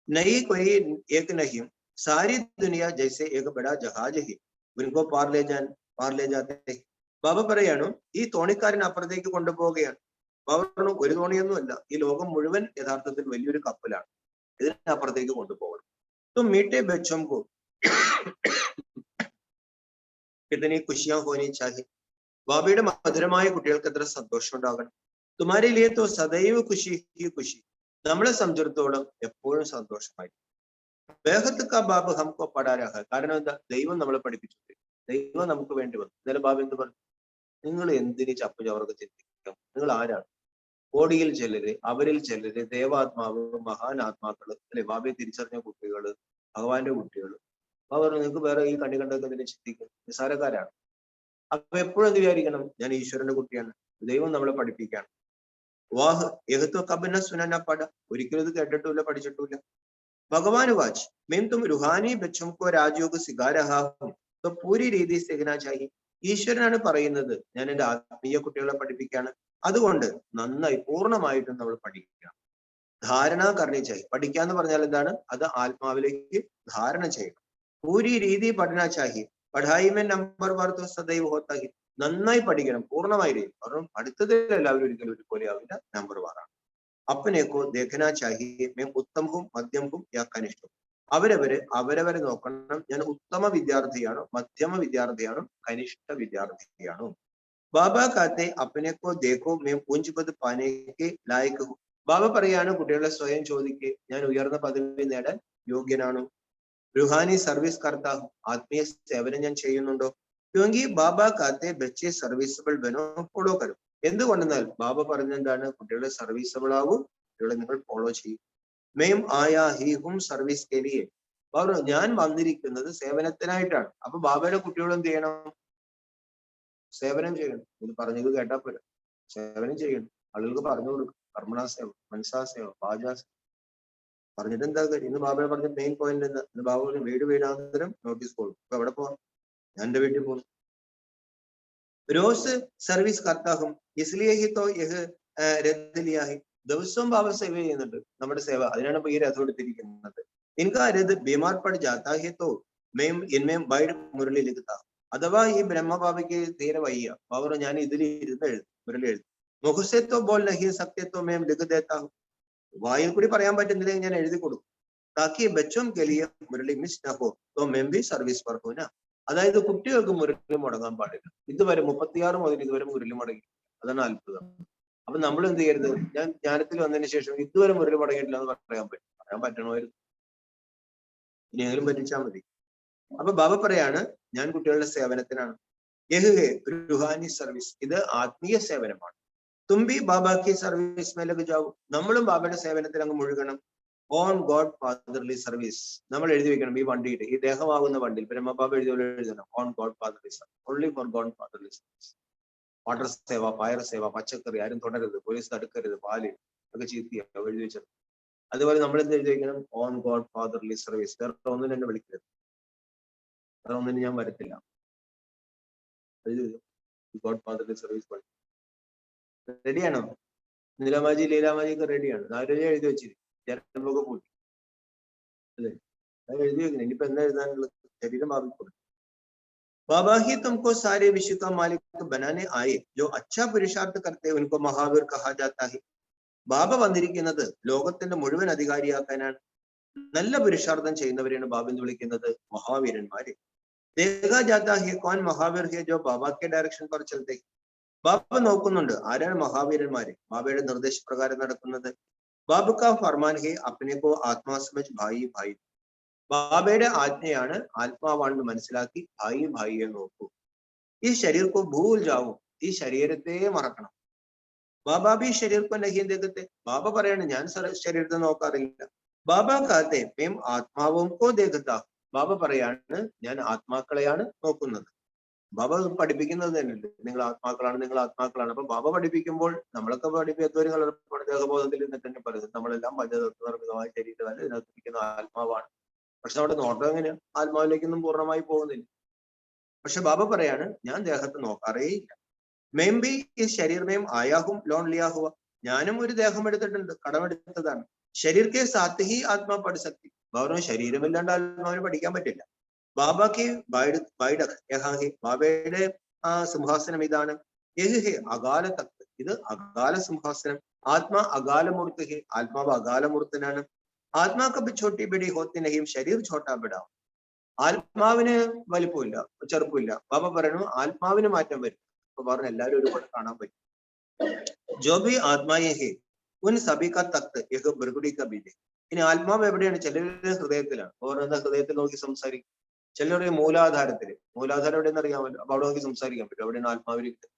നയി കൊയ് ഏക് നഹിം സാരി ദുനിയ ജൈസെ ഏക ബഡാ ജഹാജ് ഹി ഉൻകോ പാർ ലേ ജാത്തെ. ബാബ പറയാണ് ഈ തോണിക്കാരൻ അപ്പുറത്തേക്ക് കൊണ്ടുപോവുകയാണ്. ബാബ പറഞ്ഞു ഒരു തോണിയൊന്നും അല്ല, ഈ ലോകം മുഴുവൻ യഥാർത്ഥത്തിൽ വലിയൊരു കപ്പലാണ്, ഇതിനപ്പുറത്തേക്ക് കൊണ്ടുപോകണം. तो मीठे बच्चों को कितनी खुशियां होनी चाहिए. ബാബയുടെ മധുരമായ കുട്ടികൾക്ക് എത്ര സന്തോഷം ഉണ്ടാകണം. തുമാരി ലിയെ തോ സദൈവ ഖുഷി ഹി ഖുഷി. നമ്മളെ സംബന്ധിച്ചിടത്തോളം എപ്പോഴും സന്തോഷമായി. ബേഹത്ത് കാ ബാബ് ഹംകോ പഠാ രഹ. കാരണം എന്താ? ദൈവം നമ്മളെ പഠിപ്പിച്ചു, ദൈവം നമുക്ക് വേണ്ടി വന്നു. ഇന്നലെ ബാബ എന്ത് പറഞ്ഞു? നിങ്ങൾ എന്തിന് ചപ്പു ചവർക്ക് ചിന്തിക്കാം? നിങ്ങൾ ആരാണ്? കോടിയിൽ ചിലര്, അവരിൽ ചിലര് ദേവാത്മാവ്, മഹാനാത്മാക്കള്, അല്ലെ? ബാബയെ തിരിച്ചറിഞ്ഞ കുട്ടികള്, ഭഗവാന്റെ കുട്ടികള്. ബാബ പറഞ്ഞു നിങ്ങൾക്ക് വേറെ ഈ കണ്ണി കണ്ടൊക്കെ എന്തിനെ ചിന്തിക്കും? നിസ്സാരക്കാരാണ്. അപ്പൊ എപ്പോഴും എന്ത് വിചാരിക്കണം? ഞാൻ ഈശ്വരന്റെ കുട്ടിയാണ്, ദൈവം നമ്മളെ പഠിപ്പിക്കാണ്. വാഹ് എഹത്വ കബന സുനന പട. ഒരിക്കലും ഇത് കേട്ടിട്ടില്ല, പഠിച്ചിട്ടില്ല. ഭഗവാൻ വാച്ച് മേം തും റുഹാനി ബച്ചം കോ രാജയോഗ സിഖാരഹാഹും तो पूरी രീതി സിഖനാ ചാഹി. ഈശ്വരനാണ് പറയുന്നത് ഞാൻ എന്റെ ആത്മീയ കുട്ടികളെ പഠിപ്പിക്കാണ്, അതുകൊണ്ട് നന്നായി പൂർണ്ണമായിട്ടും നമ്മൾ പഠിക്കണം. ധാരണ കർണി ചാഹി. പഠിക്കാന്ന് പറഞ്ഞാൽ എന്താണ്? അത് ആത്മാവിലേക്ക് ധാരണ ചെയ്യണം. പൂരി രീതി പഠന ചാഹി. പഠായിമേ നമ്പർ വാർത്തോ സദൈവ ഹോത്താഹി. നന്നായി പഠിക്കണം, പൂർണ്ണമായി രീതി. കാരണം അടുത്തതിൽ എല്ലാവരും ഒരിക്കലും ഒരുപോലെ ആവില്ല, നമ്പർ വാറാണ്. അപ്പനേക്കോ ദേഖനാ ചാഹിയെ മേം ഉത്തമവും മധ്യമവും യാ കനിഷ്ഠവും. അവരവരെ നോക്കണം. ഞാൻ ഉത്തമ വിദ്യാർത്ഥിയാണോ, മധ്യമ വിദ്യാർത്ഥിയാണോ, കനിഷ്ഠ വിദ്യാർത്ഥിയാണോ. ബാബ കാത്തെ അപ്പനേക്കോ ദേഖോ മേം ഊഞ്ച് പദ് പാനേക്ക് ലായക് ഹും. ബാബ പറയാണ് കുട്ടികളെ സ്വയം ചോദിക്കുക, ഞാൻ ഉയർന്ന പദവി നേടാൻ യോഗ്യനാണോ? റുഹാനി സർവീസ് കർത്താഹു, ആത്മീയ സേവനം ഞാൻ ചെയ്യുന്നുണ്ടോ? ക്യോങ്കി ബാബ കാത്തെ ബച്ചെ സർവീസബിൾ ബനോ ഫോളോ കരും. എന്തുകൊണ്ടെന്നാൽ ബാബ പറഞ്ഞെന്താണ്? കുട്ടികളെ സർവീസബിൾ ആവും, കുട്ടികളെ നിങ്ങൾ ഫോളോ ചെയ്യും. മെയിം ആയാ ഹി ഹും സർവീസ് കെലിയെ. ബാബ ഞാൻ വന്നിരിക്കുന്നത് സേവനത്തിനായിട്ടാണ്. അപ്പൊ ബാബയുടെ കുട്ടികൾ എന്ത് ചെയ്യണം? സേവനം ചെയ്യണം. ഇത് പറഞ്ഞത് കേട്ടാ പോരാ, സേവനം ചെയ്യണം. ആളുകൾക്ക് പറഞ്ഞു കൊടുക്കും. കർമ്മണ സേവ, മനസാ സേവ, വാചാ സേവ. പറഞ്ഞിട്ട് എന്താ കാര്യം? ഇന്ന് ബാബയെ പറഞ്ഞ മെയിൻ പോയിന്റ് എന്താ? ഇന്ന് ബാബ പറഞ്ഞു വീട് വീടാന്തരം നോട്ടീസ് കൊടുക്കും. ഇപ്പൊ എവിടെ പോവാം? ഞാൻ എന്റെ വീട്ടിൽ പോകുന്നു. റോസ് സർവീസ് കർത്താഹും ഇസ്ലിയെ ഹി തോ യഹ് രഥ് ലിയാ ഹി. ദിവസവും ബാബ സേവ ചെയ്യുന്നുണ്ട്. നമ്മുടെ സേവ, അതിനാണ് ഇപ്പൊ ഈ രഥം എടുത്തിരിക്കുന്നത്. ഇൻകാ രഥ് ബീമാർ പട് ജാതാ ഹി തോ മെയിം ഇൻമേം ബൈഡ് മുരളി ലിഖ്താ. അഥവാ ഈ ബ്രഹ്മബാബയ്ക്ക് തീരെ വയ്യ, ബാബ പറഞ്ഞു ഞാൻ ഇതിൽ ഇരുന്ന് എഴുതും, മുരളി എഴുതും. മുഖസേത്തോ ബോൽ നഹി സത്യത്തോ മേം ലിഖ് ദേത്താ ഹും. വായിൽ കൂടി പറയാൻ പറ്റുന്നില്ലെങ്കിൽ ഞാൻ എഴുതി കൊടുക്കും. താക്കി ബച്ചോം കെലിയ മുരളി മിസ് ന ഹോ തോ മേം ഭി സർവീസ് പർ ഹോ നാ. അതായത് കുട്ടികൾക്ക് മുരളി മുടങ്ങാൻ പാടില്ല. ഇതുവരെ 36 മുതൽ ഇതുവരെ മുരളി മുടങ്ങി. അതാണ് അത്ഭുതം. അപ്പൊ നമ്മൾ എന്ത് ചെയ്യരുത്? ഞാൻ ജ്ഞാനത്തിൽ വന്നതിന് ശേഷം ഇതുവരെ മുരളി മുടങ്ങിയിട്ടില്ല എന്ന് പറയാൻ പറ്റും. പറയാൻ പറ്റണമായിരുന്നു, ഇനിയെങ്കിലും പറ്റിച്ചാൽ മതി. അപ്പൊ ബാബ പറയാണ് ഞാൻ കുട്ടികളുടെ സേവനത്തിനാണ്. യഹ് ഹേ റുഹാനി സർവീസ്, ഇത് ആത്മീയ സേവനമാണ്. തുമ്പി ബാബാക്കി സർവീസ് മേലേക്ക് ജാവൂ. നമ്മളും ബാബയുടെ സേവനത്തിൽ അങ്ങ് മുഴുകണം. ഓൺ ഗോഡ് ഫാദർലി സർവീസ് നമ്മൾ എഴുതി വെക്കണം. ഈ വണ്ടിയിട്ട്, ഈ ദേഹമാകുന്ന വണ്ടിയിൽ ബ്രഹ്മബാബ എഴുതണം on God fatherly service, only for God fatherly service. Water സേവ, ഫയർ സേവ, പച്ചക്കറി ആരും തുടരരുത്, പോലീസ് തടുക്കരുത്, പാല് ഒക്കെ ചീത്തിയാ എഴുതി വെച്ചത്. അതുപോലെ നമ്മൾ എന്ത് എഴുതി വെക്കണം? On God fatherly service. വേറെ ഒന്നിനും എന്നെ വിളിക്കരുത്, വേറെ ഒന്നിനും ഞാൻ വരത്തില്ല. ഗോഡ് ഫാദർലി സർവീസ് റെഡിയാണോ? നീലാമാജി ലീലാമാജി ഒക്കെ റെഡിയാണ്. നാലുവരെ എഴുതി വെച്ചിരിക്കും. ജനമ്പൊക്കെ കൂട്ടി അല്ലേ? അത് എഴുതി വെക്കണം. ഇനിയിപ്പോ എന്താ എഴുതാനുള്ളത്? ശരീരം ഭാവിക്കൊള്ളു. बाबा ही तुमको सारे विश्व का मालिक बनाने आए, जो अच्छा पुरुषार्थ करते उनको महावीर कहा जाता है. ബാബ വന്നിരിക്കുന്നത് ലോകത്തിന്റെ മുഴുവൻ അധികാരിയാക്കാനാണ്. നല്ല പുരുഷാർത്ഥം ചെയ്യുന്നവരെയാണ് ബാബ എന്ന് വിളിക്കുന്നത് മഹാവീരന്മാര്. ദേഖാ ജാതാ ഹെ കൗൻ മഹാവീർ ഹെ ജോ ബാബാ കെ ഡയറക്ഷൻ പർ ചലത്തെ. ബാബ നോക്കുന്നുണ്ട് ആരാണ് മഹാവീരന്മാര്, ബാബയുടെ നിർദ്ദേശപ്രകാരം നടക്കുന്നത്. ബാബ കാ ഫർമാൻ ഹെ അപ്നെ കോ ആത്മാ സമജ് ഭായി ഭായി. ബാബയുടെ ആജ്ഞയാണ് ആത്മാവാണെന്ന് മനസ്സിലാക്കി ഭായി ഭായിയെ നോക്കൂ. ഈ ശരീരക്കോ ഭൂൽ ജാവൂ, ഈ ശരീരത്തെ മറക്കണം. ബാബാ ബി ശരീരക്കോ നഹി ദേഖത്തെ. ബാബ പറയാണ് ഞാൻ ശരീരത്തെ നോക്കാറില്ല. ബാബ കാത്തെ മേം ആത്മാവും കോ ദേഖത്താ. ബാബ പറയാണ് ഞാൻ ആത്മാക്കളെയാണ് നോക്കുന്നത്. ബാബ പഠിപ്പിക്കുന്നത് തന്നെയുണ്ട്, നിങ്ങൾ ആത്മാക്കളാണ്, നിങ്ങൾ ആത്മാക്കളാണ്. അപ്പൊ ബാബ പഠിപ്പിക്കുമ്പോൾ നമ്മളൊക്കെ പഠിപ്പിക്കുന്നവർ ദേഹബോധത്തിൽ നിന്നിട്ട് പറയുന്നത് നമ്മളെല്ലാം പഞ്ചതത്വനിർമ്മിതമായ ശരീരമല്ല, ഇതിനകത്തിരിക്കുന്ന ആത്മാവാണ്. പക്ഷെ അവിടെ നോട്ടം എങ്ങനെയാ? ആത്മാവിലേക്കൊന്നും പൂർണ്ണമായി പോകുന്നില്ല. പക്ഷെ ബാബ പറയാണ് ഞാൻ ദേഹത്ത് നോക്കാറേയില്ല. മേം ബി ഈ ശരീരമേം ആയാഹും ലോൺ ലിയാഹുവ. ഞാനും ഒരു ദേഹം എടുത്തിട്ടുണ്ട്, കടമെടുത്തതാണ്. ശരീരത്തെ സാത്ത് ഹി ആത്മാ പഠി ശക്തി. ബാബ ശരീരമില്ലാണ്ട് ആത്മാവിന് പഠിക്കാൻ പറ്റില്ല. ബാബാക്ക് ബാബയുടെ സിംഹാസനം ഇതാണ്. യഹ് അകാല തക്ത്, ഇത് അകാല സിംഹാസനം. ആത്മാ അകാലമൂർത്തി ഹെ, ആത്മാവ് അകാലമൂർത്തനാണ്. ആത്മാ കബ് ഛോട്ടി ബിടി ഹോത്തി നഹിം ശരീർ ഛോട്ടാ ബിടാ. ആത്മാവിന് വലിപ്പമില്ല, ചെറുപ്പമില്ല. ബാബ പറയണു ആത്മാവിന് മാറ്റം വരും. അപ്പൊ പറഞ്ഞു എല്ലാവരും ഒരുപാട് കാണാൻ പറ്റും. ജോബി ആത്മായേ ഹെ ഉൻ സബി കാ തക്ത് യഹ് ബർഗുഡി കാ ബീജ്. ഇനി ആത്മാവ് എവിടെയാണ്? ചിലരുടെ ഹൃദയത്തിലാണ്. ഓരോന്നാ ഹൃദയത്തിൽ നോക്കി സംസാരിക്കും. ചിലരുടെ മൂലാധാരത്തില്. മൂലാധാരം എവിടെയെന്ന് അറിയാമല്ലോ. അപ്പൊ അവിടെ നോക്കി സംസാരിക്കാൻ പറ്റും. അവിടെയാണ് ആത്മാവിരിക്കുന്നത്.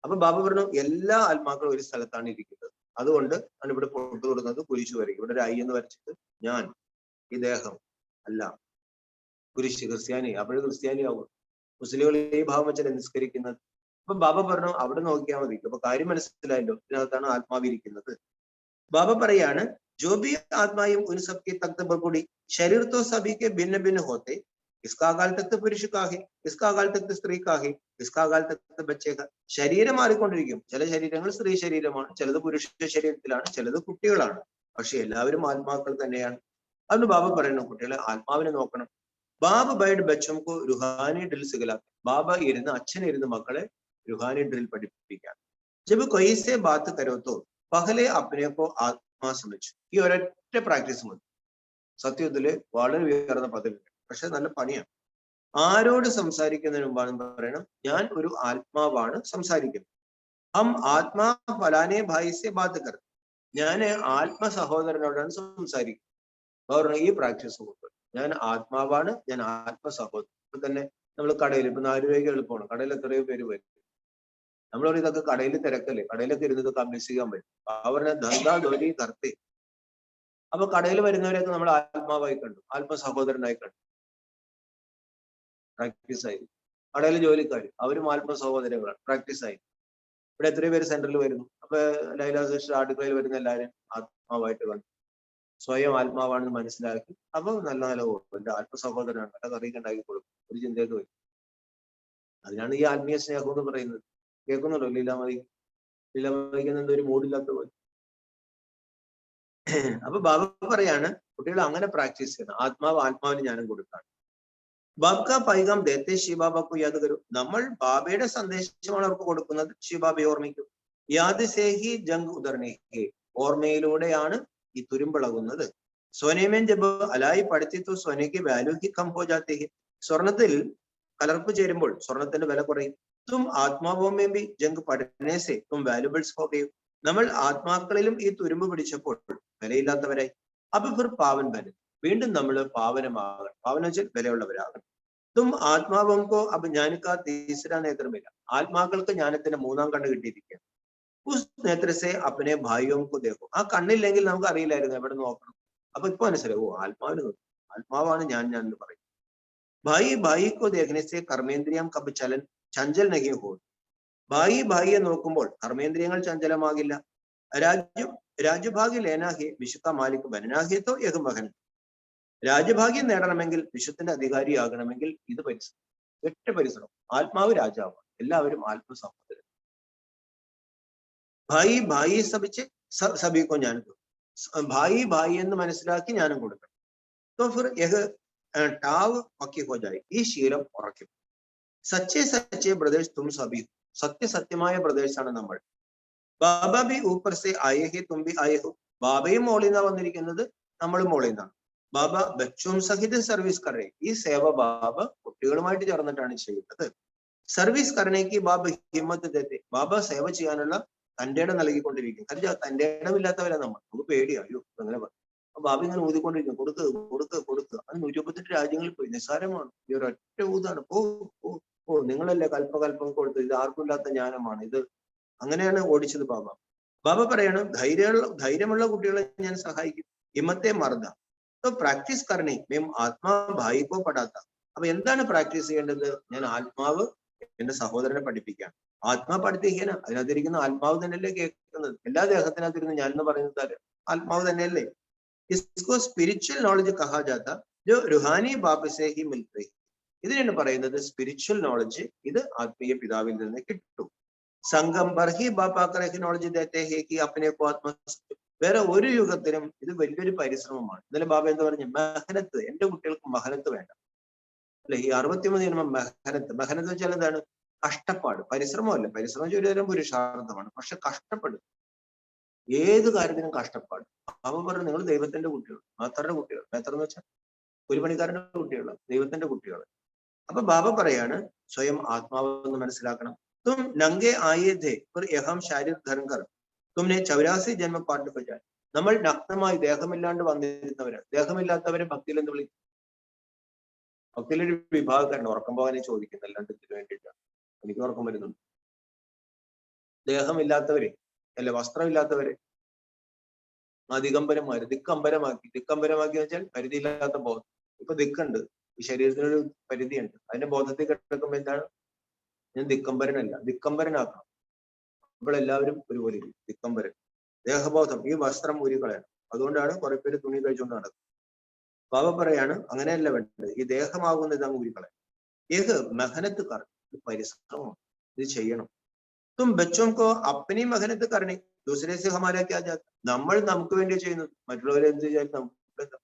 അപ്പൊ ബാബ പറഞ്ഞു എല്ലാ ആത്മാക്കളും ഒരു സ്ഥലത്താണ് ഇരിക്കുന്നത്. അതുകൊണ്ട് ആണ് ഇവിടെ പൊട്ടു കൊടുക്കുന്നത് കുരിശു വരയ്ക്കും. ഇവിടെ ഒരു ഐ എന്ന് വരച്ചിട്ട് ഞാൻ ഈ ദേഹം അല്ല കുരിശ്. ക്രിസ്ത്യാനി അപ്പോഴും ക്രിസ്ത്യാനിയാവും. മുസ്ലിങ്ങൾ ഈ ഭാവം വെച്ചാൽ നിസ്കരിക്കുന്നത്. അപ്പൊ ബാബ പറഞ്ഞു അവിടെ നോക്കിയാൽ മതി. അപ്പൊ കാര്യം മനസ്സിലായല്ലോ, ഇതിനകത്താണ് ആത്മാവിരിക്കുന്നത്. ബാബ പറയാണ് जो भी आत्माएं उन सबके तख्त पर पड़ी, शरीर तो सभी के भिन्न भिन्न होते. इसका अकाल तख्त पुरुष का है, इसका अकाल तख्त स्त्री का है, इसका अकाल तख्त बच्चे का. ശരീരം മാറിക്കൊണ്ടിരിക്കും. ചില ശരീരങ്ങൾ സ്ത്രീ ശരീരമാണ്, ചിലത് പുരുഷ ശരീരത്തിലാണ്, ചിലത് കുട്ടികളാണ്. പക്ഷെ എല്ലാവരും ആത്മാക്കൾ തന്നെയാണ്. അതുകൊണ്ട് ബാബ പറയുന്നു കുട്ടികളെ ആത്മാവിനെ നോക്കണം. ബാബ ബൈഡ് ബച്ചംകോ റുഹാനി ഡ്രിൽ സിഖലാ. ബാബ ഇരുന്ന് അച്ഛനിരുന്ന് മക്കളെ റുഹാനി ഡ്രിൽ പഠിപ്പിക്കാൻ. ജബ് കൊയ് സെ ബാത്ത് കരോ തോ പഹലെ അപ്നെ കോ ആത്മാ സമജ്. ഈ ഒരൊറ്റ പ്രാക്ടീസ് മതി. സത്യത്തില് വളരെ ഉയർന്ന പദവി, പക്ഷെ നല്ല പണിയാണ്. ആരോട് സംസാരിക്കുന്നതിന് മുമ്പാണ് പറയണം ഞാൻ ഒരു ആത്മാവാണ് സംസാരിക്കുന്നത്. ഹം ആത്മാ ഫലാനെ ഭായി സെ ബാത്ത് കർ. ഞാൻ ആത്മസഹോദരനോടാണ് സംസാരിക്കുന്നത്. പറഞ്ഞു ഈ പ്രാക്ടീസ് കൊണ്ട് ഞാൻ ആത്മാവാണ്, ഞാൻ ആത്മസഹോദരൻ. ഇപ്പൊ തന്നെ നമ്മൾ കടയിൽ ഇപ്പൊ 4 രൂപയ്ക്ക് എളുപ്പമാണ്, കടയിൽ എത്രയോ പേര് വരും. നമ്മൾ പറയും ഇതൊക്കെ കടയിൽ തിരക്കല്ലേ, കടയിലൊക്കെ ഇരുന്ന് ഇതൊക്കെ അഭ്യസിക്കാൻ പറ്റും. അവരുടെ ധന്ദ ജോലി കർത്തി. അപ്പൊ കടയിൽ വരുന്നവരെയൊക്കെ നമ്മൾ ആത്മാവായി കണ്ടു, ആത്മസഹോദരനായി കണ്ടു, പ്രാക്ടീസ് ആയി. കടയിൽ ജോലിക്കാർ അവരും ആത്മസഹോദരങ്ങളാണ്, പ്രാക്ടീസ് ആയി. ഇവിടെ എത്രയോ പേര് സെന്ററിൽ വരുന്നു. അപ്പൊ ലൈല സിസ്റ്റർ അടുക്കളയിൽ വരുന്ന എല്ലാവരും ആത്മാവായിട്ട് കണ്ടു, സ്വയം ആത്മാവാണെന്ന് മനസ്സിലാക്കി. അപ്പൊ നല്ല നല്ല ഓർക്കും, എന്റെ ആത്മസഹോദരനാണ്, നല്ല കറിയൊക്കെ ഉണ്ടാക്കി കൊടുക്കും, ഒരു ചിന്തയൊക്കെ വരും. അതിനാണ് ഈ ആത്മീയ സ്നേഹം എന്ന് പറയുന്നത്. കേൾക്കുന്നുണ്ടോ ലീലാമതി? ലീലാമതിക്ക് എന്തോ ഒരു മൂഡില്ലാത്ത പോലെ. അപ്പൊ ബാബ പറയാണ് കുട്ടികൾ അങ്ങനെ പ്രാക്ടീസ് ചെയ്യണം. ആത്മാവ് ആത്മാവിന് ജ്ഞാനം കൊടുക്കാണ്. ബാബ്ക പൈഗാം ദേത്തെ ശിവബാബക്ക് യാത് കരു. നമ്മൾ ബാബയുടെ സന്ദേശമാണ് അവർക്ക് കൊടുക്കുന്നത്. ശിവബാബയെ ഓർമ്മിക്കും. യാത് സേഹി ജംഗ് ഉദർണേഹി. ഓർമ്മയിലൂടെയാണ് ഈ തുരുമ്പിളകുന്നത്. സോനേമേൻ ജബ് അലായി പഠിത്തിത്തു സോനയ്ക്ക് വാല്യൂ ഹി കം ഹോ ജാത്തെ ഹി. സ്വർണത്തിൽ കലർപ്പ് ചേരുമ്പോൾ സ്വർണത്തിന്റെ വില കുറയും. തും ആത്മാവോമേ ബി ജംഗ് പഠനേസെ തും വാല്യുബിൾസ് ഹോ ഗയോ. നമ്മൾ ആത്മാക്കളിലും ഈ തുരുമ്പ് പിടിച്ചപ്പോൾ വിലയില്ലാത്തവരായി. അപ്പൊ ഫിർ പാവൻ ബനെ. വീണ്ടും നമ്മൾ പാവനമാകണം. പാവനം വെച്ചാൽ വിലയുള്ളവരാകണം. തും ആത്മാവംകോ അപ്പൊ ജ്ഞാനിക്കാ തീസര നേത്രമില്ല. ആത്മാക്കൾക്ക് ജ്ഞാനത്തിന്റെ 3-ാം കണ്ണ് കിട്ടിയിരിക്കുകയാണ്. ഉസ് നേത്രസെ അപ്പനെ ഭായിയോംകോ ദേഹോ. ആ കണ്ണില്ലെങ്കിൽ നമുക്ക് അറിയില്ലായിരുന്നു എവിടെ നോക്കണം. അപ്പൊ ഇപ്പൊ മനസ്സിലാവും, ഓ ആത്മാവിന് നോക്കും, ആത്മാവാണ് ഞാൻ എന്ന് പറയും. ഭായി ഭായിക്കോ ദേഖനസെ കർമ്മേന്ദ്രിയം കബ് ചലൻ ചഞ്ചൽ നഹി ഹോ. ഭായിയെ നോക്കുമ്പോൾ കർമ്മേന്ദ്രിയങ്ങൾ ചഞ്ചലമാകില്ല. രാജ്യഭാഗ്യ ലേനാഹി വിശുദ്ധ മാലിക് ബനനാഹിയത്തോ യഹ് മകൻ. രാജ്യഭാഗ്യം നേടണമെങ്കിൽ, വിശുദ്ധന്റെ അധികാരിയാകണമെങ്കിൽ ഇത് പരിശ്രമം, ഒറ്റ പരിശ്രമം. ആത്മാവ് രാജാവാണ്, എല്ലാവരും ആത്മസഹോദരൻ. ഭായി സഭിച്ച് സഭിക്കോ ജ്ഞാനം. ഭായി എന്ന് മനസ്സിലാക്കി ജ്ഞാനം കൊടുക്കണം. तो फिर यह टाव पक्की हो जाए. ഈ ശീലം ഉറക്കും. സച്ചേ ബ്രദേഴ്സ് തും സഭി. സത്യമായ ബ്രദേഴ്സാണ് നമ്മൾ. ബാബ ബി ഊപ്പർ സെ ആയേ ഹി തും ബി ആയേ ഹോ. ബാബയും മോളിൽ നിന്നാണ് വന്നിരിക്കുന്നത്, നമ്മളും മോളിൽ നിന്നാണ്. ബാബ ബച്ചും സഹിത സർവീസ് കറേ. ഈ സേവ ബാബ കുട്ടികളുമായിട്ട് ചേർന്നിട്ടാണ് ചെയ്യുന്നത്. സർവീസ് കരണേക്ക് ബാബ ഹിമ്മത്ത് തേത്തെ. ബാബ സേവ ചെയ്യാനുള്ള തന്റെ ഇടം നൽകിക്കൊണ്ടിരിക്കും. കാരണം തന്റെ ഇടമില്ലാത്തവരാ നമ്മൾ, നമുക്ക് പേടിയാ. അയ്യോ അങ്ങനെ പറഞ്ഞു. അപ്പൊ ബാബ ഇങ്ങനെ ഊതിക്കൊണ്ടിരിക്കും, കൊടുക്കുക. അത് 138 രാജ്യങ്ങളിൽ പോയി. നിസ്സാരമാണ്, ഈ ഒരൊറ്റ ഊതാണ്. ഓ നിങ്ങളല്ലേ കൽപ്പകൽപ്പം കൊടുത്തത്, ഇത് ആർക്കും ഇല്ലാത്ത ജ്ഞാനമാണ് ഇത്. അങ്ങനെയാണ് ഓടിച്ചത് ബാബ. ബാബ പറയണം ധൈര്യമുള്ള കുട്ടികളെ ഞാൻ സഹായിക്കും. ഹിമ്മത്തെ മർദ്ദ പ്രാക്ടീസ് കരണേ മേം ആത്മാ ഭായിക്കോ പടാത്ത. അപ്പൊ എന്താണ് പ്രാക്ടീസ് ചെയ്യേണ്ടത്? ഞാൻ ആത്മാവ് എന്റെ സഹോദരനെ പഠിപ്പിക്കാം. ആത്മാ പഠിപ്പിക്കാനാ, അതിനകത്തിരിക്കുന്ന ആത്മാവ് തന്നെയല്ലേ കേൾക്കുന്നത്. എല്ലാ ദേഹത്തിനകത്തിരുന്ന് ഞാനെന്ന് പറയുന്നത് ആത്മാവ് തന്നെയല്ലേ. इसको स्पिरिचुअल नॉलेज कहा जाता जो रूहानी बाप से ही मिलते हैं. ഇതിനാണ് പറയുന്നത് സ്പിരിച്വൽ നോളജ്. ഇത് ആത്മീയ പിതാവിൽ നിന്ന് കിട്ടും. സംഘം ബർഹി ബാപ്പാക്കറേക്ക് നോളജ് ദേത്തെ ഹേ കി അപ്പനെ കോ ആത്മ. വേറെ ഒരു യുഗത്തിനും ഇത് വലിയൊരു പരിശ്രമമാണ്. ഇന്നലെ ബാബ എന്താ പറഞ്ഞു? മെഹനത്ത്. എന്റെ കുട്ടികൾക്ക് മെഹനത്ത് വേണ്ട അല്ലെ? ഈ 63 ജന്മം മെഹനത്ത് വെച്ചാൽ എന്താണ്? കഷ്ടപ്പാട്. പരിശ്രമമല്ല, പരിശ്രമം ഒരു പുരുഷാർത്ഥമാണ്. പക്ഷെ കഷ്ടപ്പെടും, ഏത് കാര്യത്തിനും കഷ്ടപ്പാട്. അവൻ പറഞ്ഞു നിങ്ങൾ ദൈവത്തിന്റെ കുട്ടികൾ, മാത്രയുടെ കുട്ടികൾ. മേത്ര എന്ന് വെച്ചാൽ ഒരു പണിക്കാരന്റെ കുട്ടികൾ, ദൈവത്തിന്റെ കുട്ടികൾ. അപ്പൊ ബാബ പറയാണ് സ്വയം ആത്മാവെന്ന് മനസ്സിലാക്കണം. തും നംഗെ ആയേ ഥേ ഫിർ യഹം ശാരീരിക ധർമ്മ കർ തുമ്നെ 84 ജന്മ പാട്ട് പറ്റാൻ. നമ്മൾ നഗ്നമായി ദേഹമില്ലാണ്ട് വന്നിരുന്നവരാണ്. ദേഹമില്ലാത്തവരെ ഭക്തിയിൽ എന്ന് വിളിക്കും. ഭക്തിയിലൊരു വിഭാഗക്കാരുണ്ട്, ഉറക്കം പോകാനേ ചോദിക്കുന്നത്, അല്ലാണ്ട് ഇതിനു വേണ്ടിയിട്ടാണ്. എനിക്ക് ഉറക്കം വരുന്നുണ്ട്. ദേഹമില്ലാത്തവരെ അല്ലെ, വസ്ത്രമില്ലാത്തവരെ ദിഗംബരന്മാര്. ദിക്കമ്പരമാക്കി വെച്ചാൽ പരിധിയില്ലാത്ത ബോധം. ഇപ്പൊ ദിക്കുണ്ട്, ഈ ശരീരത്തിനൊരു പരിധിയുണ്ട്. അതിന്റെ ബോധത്തിൽ കിടക്കുമ്പോ എന്താണ്? ഞാൻ ദിക്കമ്പരനല്ല, ദിക്കമ്പരനാക്കണം. അപ്പോൾ എല്ലാവരും ഒരുപോലെ ദിക്കമ്പരൻ. ദേഹബോധം, ഈ വസ്ത്രം ഊരിക്കളയണം. അതുകൊണ്ടാണ് കുറെ പേര് തുണി കഴിച്ചുകൊണ്ട് നടക്കുന്നത്. ബാബ പറയാണ് അങ്ങനെയല്ല വേണ്ടത്, ഈ ദേഹമാകുന്ന ഇതങ്ങ് ഊരിക്കളയണം. ഏത് മെഹനത്ത് കർ, ഇത് പരിശ്രമം, ഇത് ചെയ്യണം. തും ബച്ചോം കോ അപ്പനി മെഹനത്ത് കരണേ ദൂസരെ സെ ഹമാരാ ക്യാ ജാത്ത. നമ്മൾ നമുക്ക് വേണ്ടി ചെയ്യുന്നത്, മറ്റുള്ളവരെ എന്ത് ചെയ്താലും നമുക്ക്.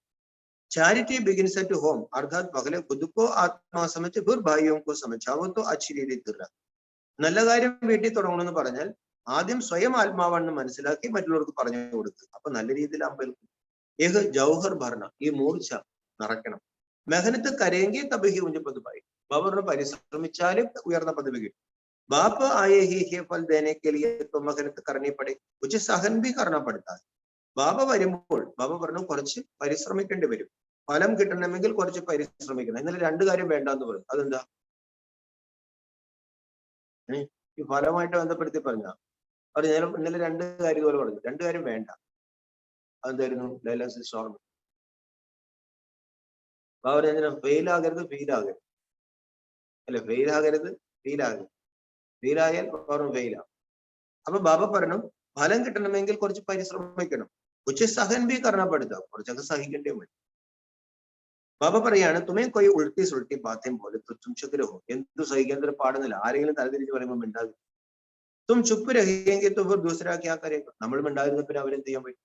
Charity begins at home. അർത്ഥാത് പകലെ ഖുദ്കോ ആത്മാ സമച്ച് ഫിർ ഭായിയോം കോ സമച്ചാവോ തോ അച്ഛി രീതി തീർന്ന. നല്ല കാര്യം വീട്ടിൽ തുടങ്ങണമെന്ന് പറഞ്ഞാൽ ആദ്യം സ്വയം ആത്മാവാണെന്ന് മനസ്സിലാക്കി മറ്റുള്ളവർക്ക് പറഞ്ഞു കൊടുക്കുക. അപ്പൊ നല്ല രീതിയിൽ അമ്പലത്തിൽ ഏഹ് ജൗഹർ ഭരണ, ഈ മൂർച്ച നിറയ്ക്കണം. മെഹനത്ത് കരയെങ്കിൽ തബഹി ഉഞ്ച പദമായി. ബാബറിന് പരിശ്രമിച്ചാലും ഉയർന്ന പദവി കിട്ടും. बाप आए ही फल देने के लिए तो मेहनत करनी पड़े, मुझे सहन भी करना पड़ता है. ബാബ വരുമ്പോൾ ബാബ പറഞ്ഞു കുറച്ച് പരിശ്രമിക്കേണ്ടി വരും, ഫലം കിട്ടണമെങ്കിൽ കുറച്ച് പരിശ്രമിക്കണം. ഇന്നലെ 2 കാര്യം വേണ്ടെന്ന് പറഞ്ഞു. അതെന്താ? ഈ ഫലമായിട്ട് ബന്ധപ്പെടുത്തി പറഞ്ഞ ഇന്നലെ 2 കാര്യം ഇതുപോലെ പറഞ്ഞു. 2 കാര്യം വേണ്ട. അതെന്തായിരുന്നു? ലൈലൻസ് ഓർമ്മ. ബാബ എന്തിനാ? ഫെയിൽ ആകരുത്, ഫീൽ ആകരുത് അല്ലെ? ഫെയിൽ ആകരുത്, ഫീൽ ആകരുത്. ഫീൽ ആയാൽ ഓർമ്മ ഫെയിലാവും. അപ്പൊ ബാബ പറഞ്ഞു ഫലം കിട്ടണമെങ്കിൽ കുറച്ച് പരിശ്രമിക്കണം. കുച്ച് സഹൻ ബി കർണപ്പെടുത്തുക, കുറച്ചൊക്കെ സഹിക്കേണ്ടേ വരും. ബാബ പറയാണ് തുമേ കൊയ് ഉൾട്ടി സുൾട്ടി ബാത്തേം പോലെ തും ചുക്കരഹോ, എന്തു സഹിക്കാൻ പാടുന്നില്ല. ആരെങ്കിലും തലതിരിച്ച് പറയുമ്പോൾ മിണ്ടാകും. തും ചുപ്പ് രഹിയെങ്കിൽ തും ദൂസരാ ക്യാ കരേഗാ, നമ്മൾ മിണ്ടായിരുന്ന പിന്നെ അവരെന്ത് ചെയ്യാൻ പറ്റും?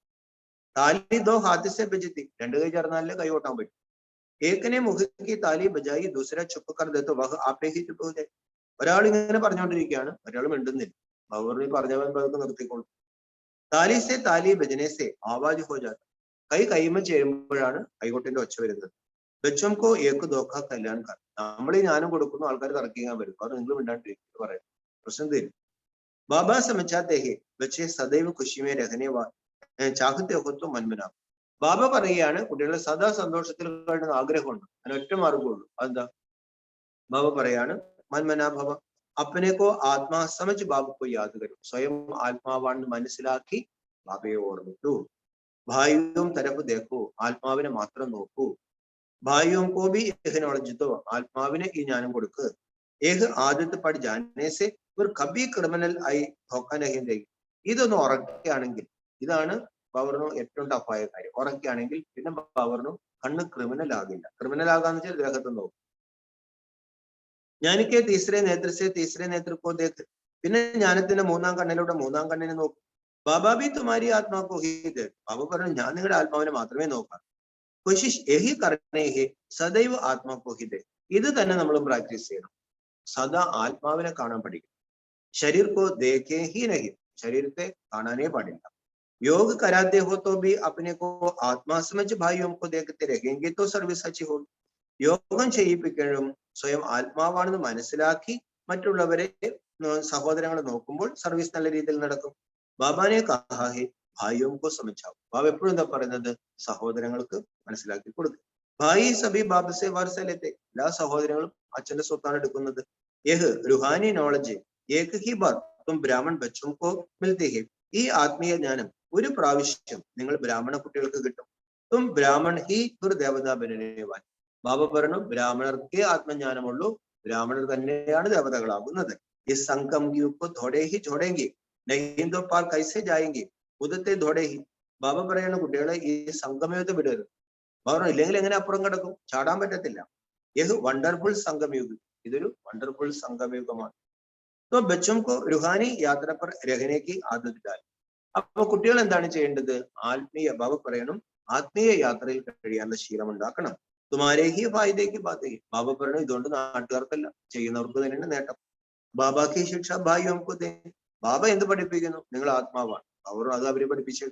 താലി ദോ ഹാത്തിസെ ബജത്തി, 2 കൈ ചേർന്നാലേ കൈ ഓട്ടാൻ പറ്റും. ഏക്കനെ മുഖി താലി ബജായി ദൂസര ചുപ്പ് കർ ദേ തോ വഹ് ആപേ ഹി ചുപ്പ് ഹോ ജായേ. ഒരാൾ ഇങ്ങനെ പറഞ്ഞുകൊണ്ടിരിക്കുകയാണ്, ഒരാൾ മിണ്ടുന്നില്ല. അവർ പറഞ്ഞവൻ പതുക്കെ നിർത്തിക്കോളും. താലി സെ താലി ബജനെ സെ ആവാജ് ഹോ ജാത്ത, കൈ കൈമ ചേരുമ്പോഴാണ് കൈകൊട്ടിന്റെ ഒച്ച വരുന്നത്. ബച്ചംകോ ഏക്ക് ദോഖ കല്യാൺ കർ, നമ്മൾ ഈ ജ്ഞാനം കൊടുക്കുന്നു, ആൾക്കാർ തർക്കിക്കാൻ വരും. അത് നിങ്ങൾ മിണ്ടാണ്ടിരിക്കും പറയാം, പ്രശ്നം തരും. ബാബ സമച്ചാത്തെ ഹെ ബച്ചെ സദൈവ ഖുശിമേ രഹനെ ചാഹത്തെ ഹോ മന്മന. ബാബ പറയുകയാണ് കുട്ടികളെ സദാ സന്തോഷത്തിൽ കഴിയുന്ന ആഗ്രഹമുണ്ട്, അതിന് ഒറ്റ മാർഗമുള്ളൂ. അതെന്താ? ബാബ പറയാണ് മന്മനാഭവ, അപ്പനെക്കോ ആത്മാ സമജ് ബാബക്കോ യാത് കരും, സ്വയം ആത്മാവാണെന്ന് മനസ്സിലാക്കി ബാബയെ ഓർമ്മിക്കൂ. ഭായിയും തരഫ് ദേക്കൂ, ആത്മാവിനെ മാത്രം നോക്കൂ. ഭായിയും കോബി ഏഹ് നോളജ് ദോ, ആത്മാവിനെ ഈ ജ്ഞാനം കൊടുക്ക്. ഏഹ് ആദ്യത്തെ പടി ജാനേസെ ഒരു കബി ക്രിമിനൽ ആയി ധോക്കാനഹിന്റെ. ഇതൊന്ന് ഉറക്കുകയാണെങ്കിൽ, ഇതാണ് പവറിന് ഏറ്റവും ടഫായ കാര്യം. ഉറക്കുകയാണെങ്കിൽ പിന്നെ പവറിന് കണ്ണ് ക്രിമിനൽ ആകില്ല. ക്രിമിനൽ ആകാന്ന് വെച്ചാൽ ദേഹത്ത് നോക്കും. ജ്ഞാനിക്ക് തീസരെ നേത്രസെ തീസരെ നേത്രക്കോ ദേക്ക്, പിന്നെ ജ്ഞാനത്തിന്റെ 3-ാം കണ്ണിലൂടെ 3-ാം കണ്ണിനെ നോക്കും. ബാബാ ബി തുമാരി ആത്മാക്കോ ഹി ദേക്ക്, ബാബ പറഞ്ഞു ഞാൻ നിങ്ങളുടെ ആത്മാവിനെ മാത്രമേ നോക്കാം. കൊശിഷ് യഹി കർണേ ഹി സദൈവ ആത്മാക്കോ ഹി ദേക്ക്, ഇത് തന്നെ നമ്മൾ പ്രാക്ടീസ് ചെയ്യണം. സദാ ആത്മാവിനെ കാണാൻ പഠിക്കണം. ശരീർ കോ ദേഖേ ഹി നഹി, ശരീരത്തെ കാണാനേ പാടില്ല. योग कराते हो तो भी अपने को आत्मा समझ भाइयों को देखते रहेंगे तो सर्विस अच्छी होगी. യോഗം ചെയ്യിപ്പിക്കണം സ്വയം ആത്മാവാണെന്ന് മനസ്സിലാക്കി മറ്റുള്ളവരെ സഹോദരങ്ങളെ നോക്കുമ്പോൾ സർവീസ് നല്ല രീതിയിൽ നടക്കും. ബാബാനെ കഹാഹെ ഭായിയോം കോ സമझാओ, ബാബ എപ്പോഴും എന്താ പറയുന്നത്? സഹോദരങ്ങൾക്ക് മനസ്സിലാക്കി കൊടുക്കും. ഭായി സഭി ബാബസെ വാർസലത്തെ, എല്ലാ സഹോദരങ്ങളും അച്ഛന്റെ സ്വത്താണ് എടുക്കുന്നത്. യഹ് റുഹാനി നോളജ് ഏക് ഹി ബാർ തും ബ്രാഹ്മൺ ബച്ചോം കോ മിൽത്തെ ഹെ, ഈ ആത്മീയ ജ്ഞാനം ഒരു പ്രാവശ്യം നിങ്ങൾ ബ്രാഹ്മണ കുട്ടികൾക്ക് കിട്ടും. തും ബ്രാഹ്മൺ ഹി ഒരു ദേവതാ ബനനേവാൻ, ബാബ പറഞ്ഞു ബ്രാഹ്മണർക്കേ ആത്മജ്ഞാനമുള്ളൂ, ബ്രാഹ്മണർ തന്നെയാണ് ദേവതകളാകുന്നത്. ഈ സംഘം ധോടേ ഹി ഛോടേങ്കി നഹിന്തോ പാർ കൈസെ ജായെങ്കി ഉദത്തെ ധോടേ ഹി. ബാബ പറയണ കുട്ടികളെ ഈ സംഗമയുഗത്തെ വിടരുത്. പറഞ്ഞു ഇല്ലെങ്കിൽ എങ്ങനെ അപ്പുറം കിടക്കും? ചാടാൻ പറ്റത്തില്ല. യഹ് വണ്ടർഫുൾ സംഗമയുഗ്, ഇതൊരു വണ്ടർഫുൾ സംഗമയുഗമാണ്. तो बच्चों को रूहानी यात्रा पर रहने की आदत डाल. അപ്പൊ കുട്ടികൾ എന്താണ് ചെയ്യേണ്ടത്? ആത്മീയ, ബാബ പറയണം ആത്മീയ യാത്രയിൽ കഴിയാനുള്ള ശീലം ഉണ്ടാക്കണം. തുമാരേഹി ഫായിദേക്ക് ബാധേ, ബാബ പറയണം ഇതുകൊണ്ട് നാട്ടുകാർക്കല്ല, ചെയ്യുന്നവർക്ക് തന്നെയാണ് നേട്ടം. ബാബാക്കി ശിക്ഷ ഭായിയോംകോ ദേ, ബാബ എന്ത് പഠിപ്പിക്കുന്നു? നിങ്ങൾ ആത്മാവാണ്, അവർ അത് അവരെ പഠിപ്പിച്ചു.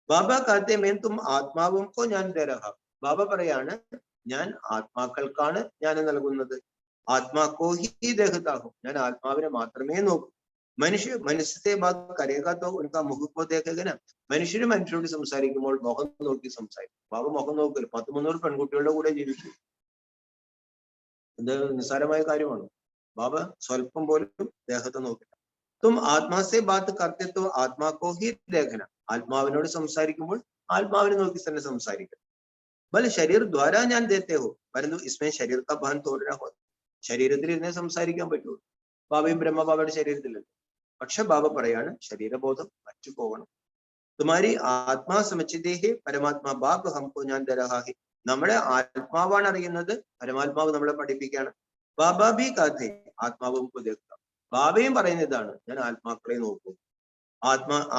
ബാബ കാത്തെ മേൻ തും ആത്മാവുംകോ ഞാൻ ദരഹ, ബാബ പറയാണ് ഞാൻ ആത്മാക്കൾക്കാണ് ജ്ഞാനം നൽകുന്നത്. ആത്മാക്കോ ഹി ദേഹത്താകും, ഞാൻ ആത്മാവിനെ മാത്രമേ നോക്കൂ. മനുഷ്യത്തെ ബാത് കരേകാത്തോ ഉനക്കാ മുഖക്കോ ദേഖേഗന, മനുഷ്യരോട് സംസാരിക്കുമ്പോൾ മുഖം നോക്കി സംസാരിക്കും. ബാബ മുഖം നോക്കില്ല, 100-300 പെൺകുട്ടികളുടെ കൂടെ ജീവിച്ചു. ഇത് നിസ്സാരമായ കാര്യമാണ്. ബാബ സ്വല്പം പോലും ദേഹത്തെ നോക്കില്ല. തും ആത്മാസെ ബാത്ത് കർത്തോ ആത്മാക്കോ ഹി ദേഖന, ആത്മാവിനോട് സംസാരിക്കുമ്പോൾ ആത്മാവിനെ നോക്കി തന്നെ സംസാരിക്കണം. ബൽ ശരീർ ദ്വാരാ ഞാൻ ദേത്തെ ഹോ പരന്തു ഇസ്മേ ശരീർ കാ ഭാൻ തോടന ഹോ, ശരീരത്തിൽ ഇരുന്നേ സംസാരിക്കാൻ പറ്റുള്ളൂ. ബാബയും ബ്രഹ്മബാബയുടെ ശരീരത്തിലല്ല. പക്ഷെ ബാബ പറയാണ് ശരീരബോധം മറ്റു പോകണം. തുമാരി ആത്മാ സമച്ചിതേഹി പരമാത്മാ ബാബ് ഹംകോ ഞാൻ ദരഹാഹി, നമ്മുടെ ആത്മാവാണ് അറിയുന്നത്, പരമാത്മാവ് നമ്മളെ പഠിപ്പിക്കുകയാണ്. ബാബ ബി കാഥേ ആത്മാവും പുതേക്കുക, ബാബയും പറയുന്നതാണ് ഞാൻ ആത്മാക്കളെ നോക്കും.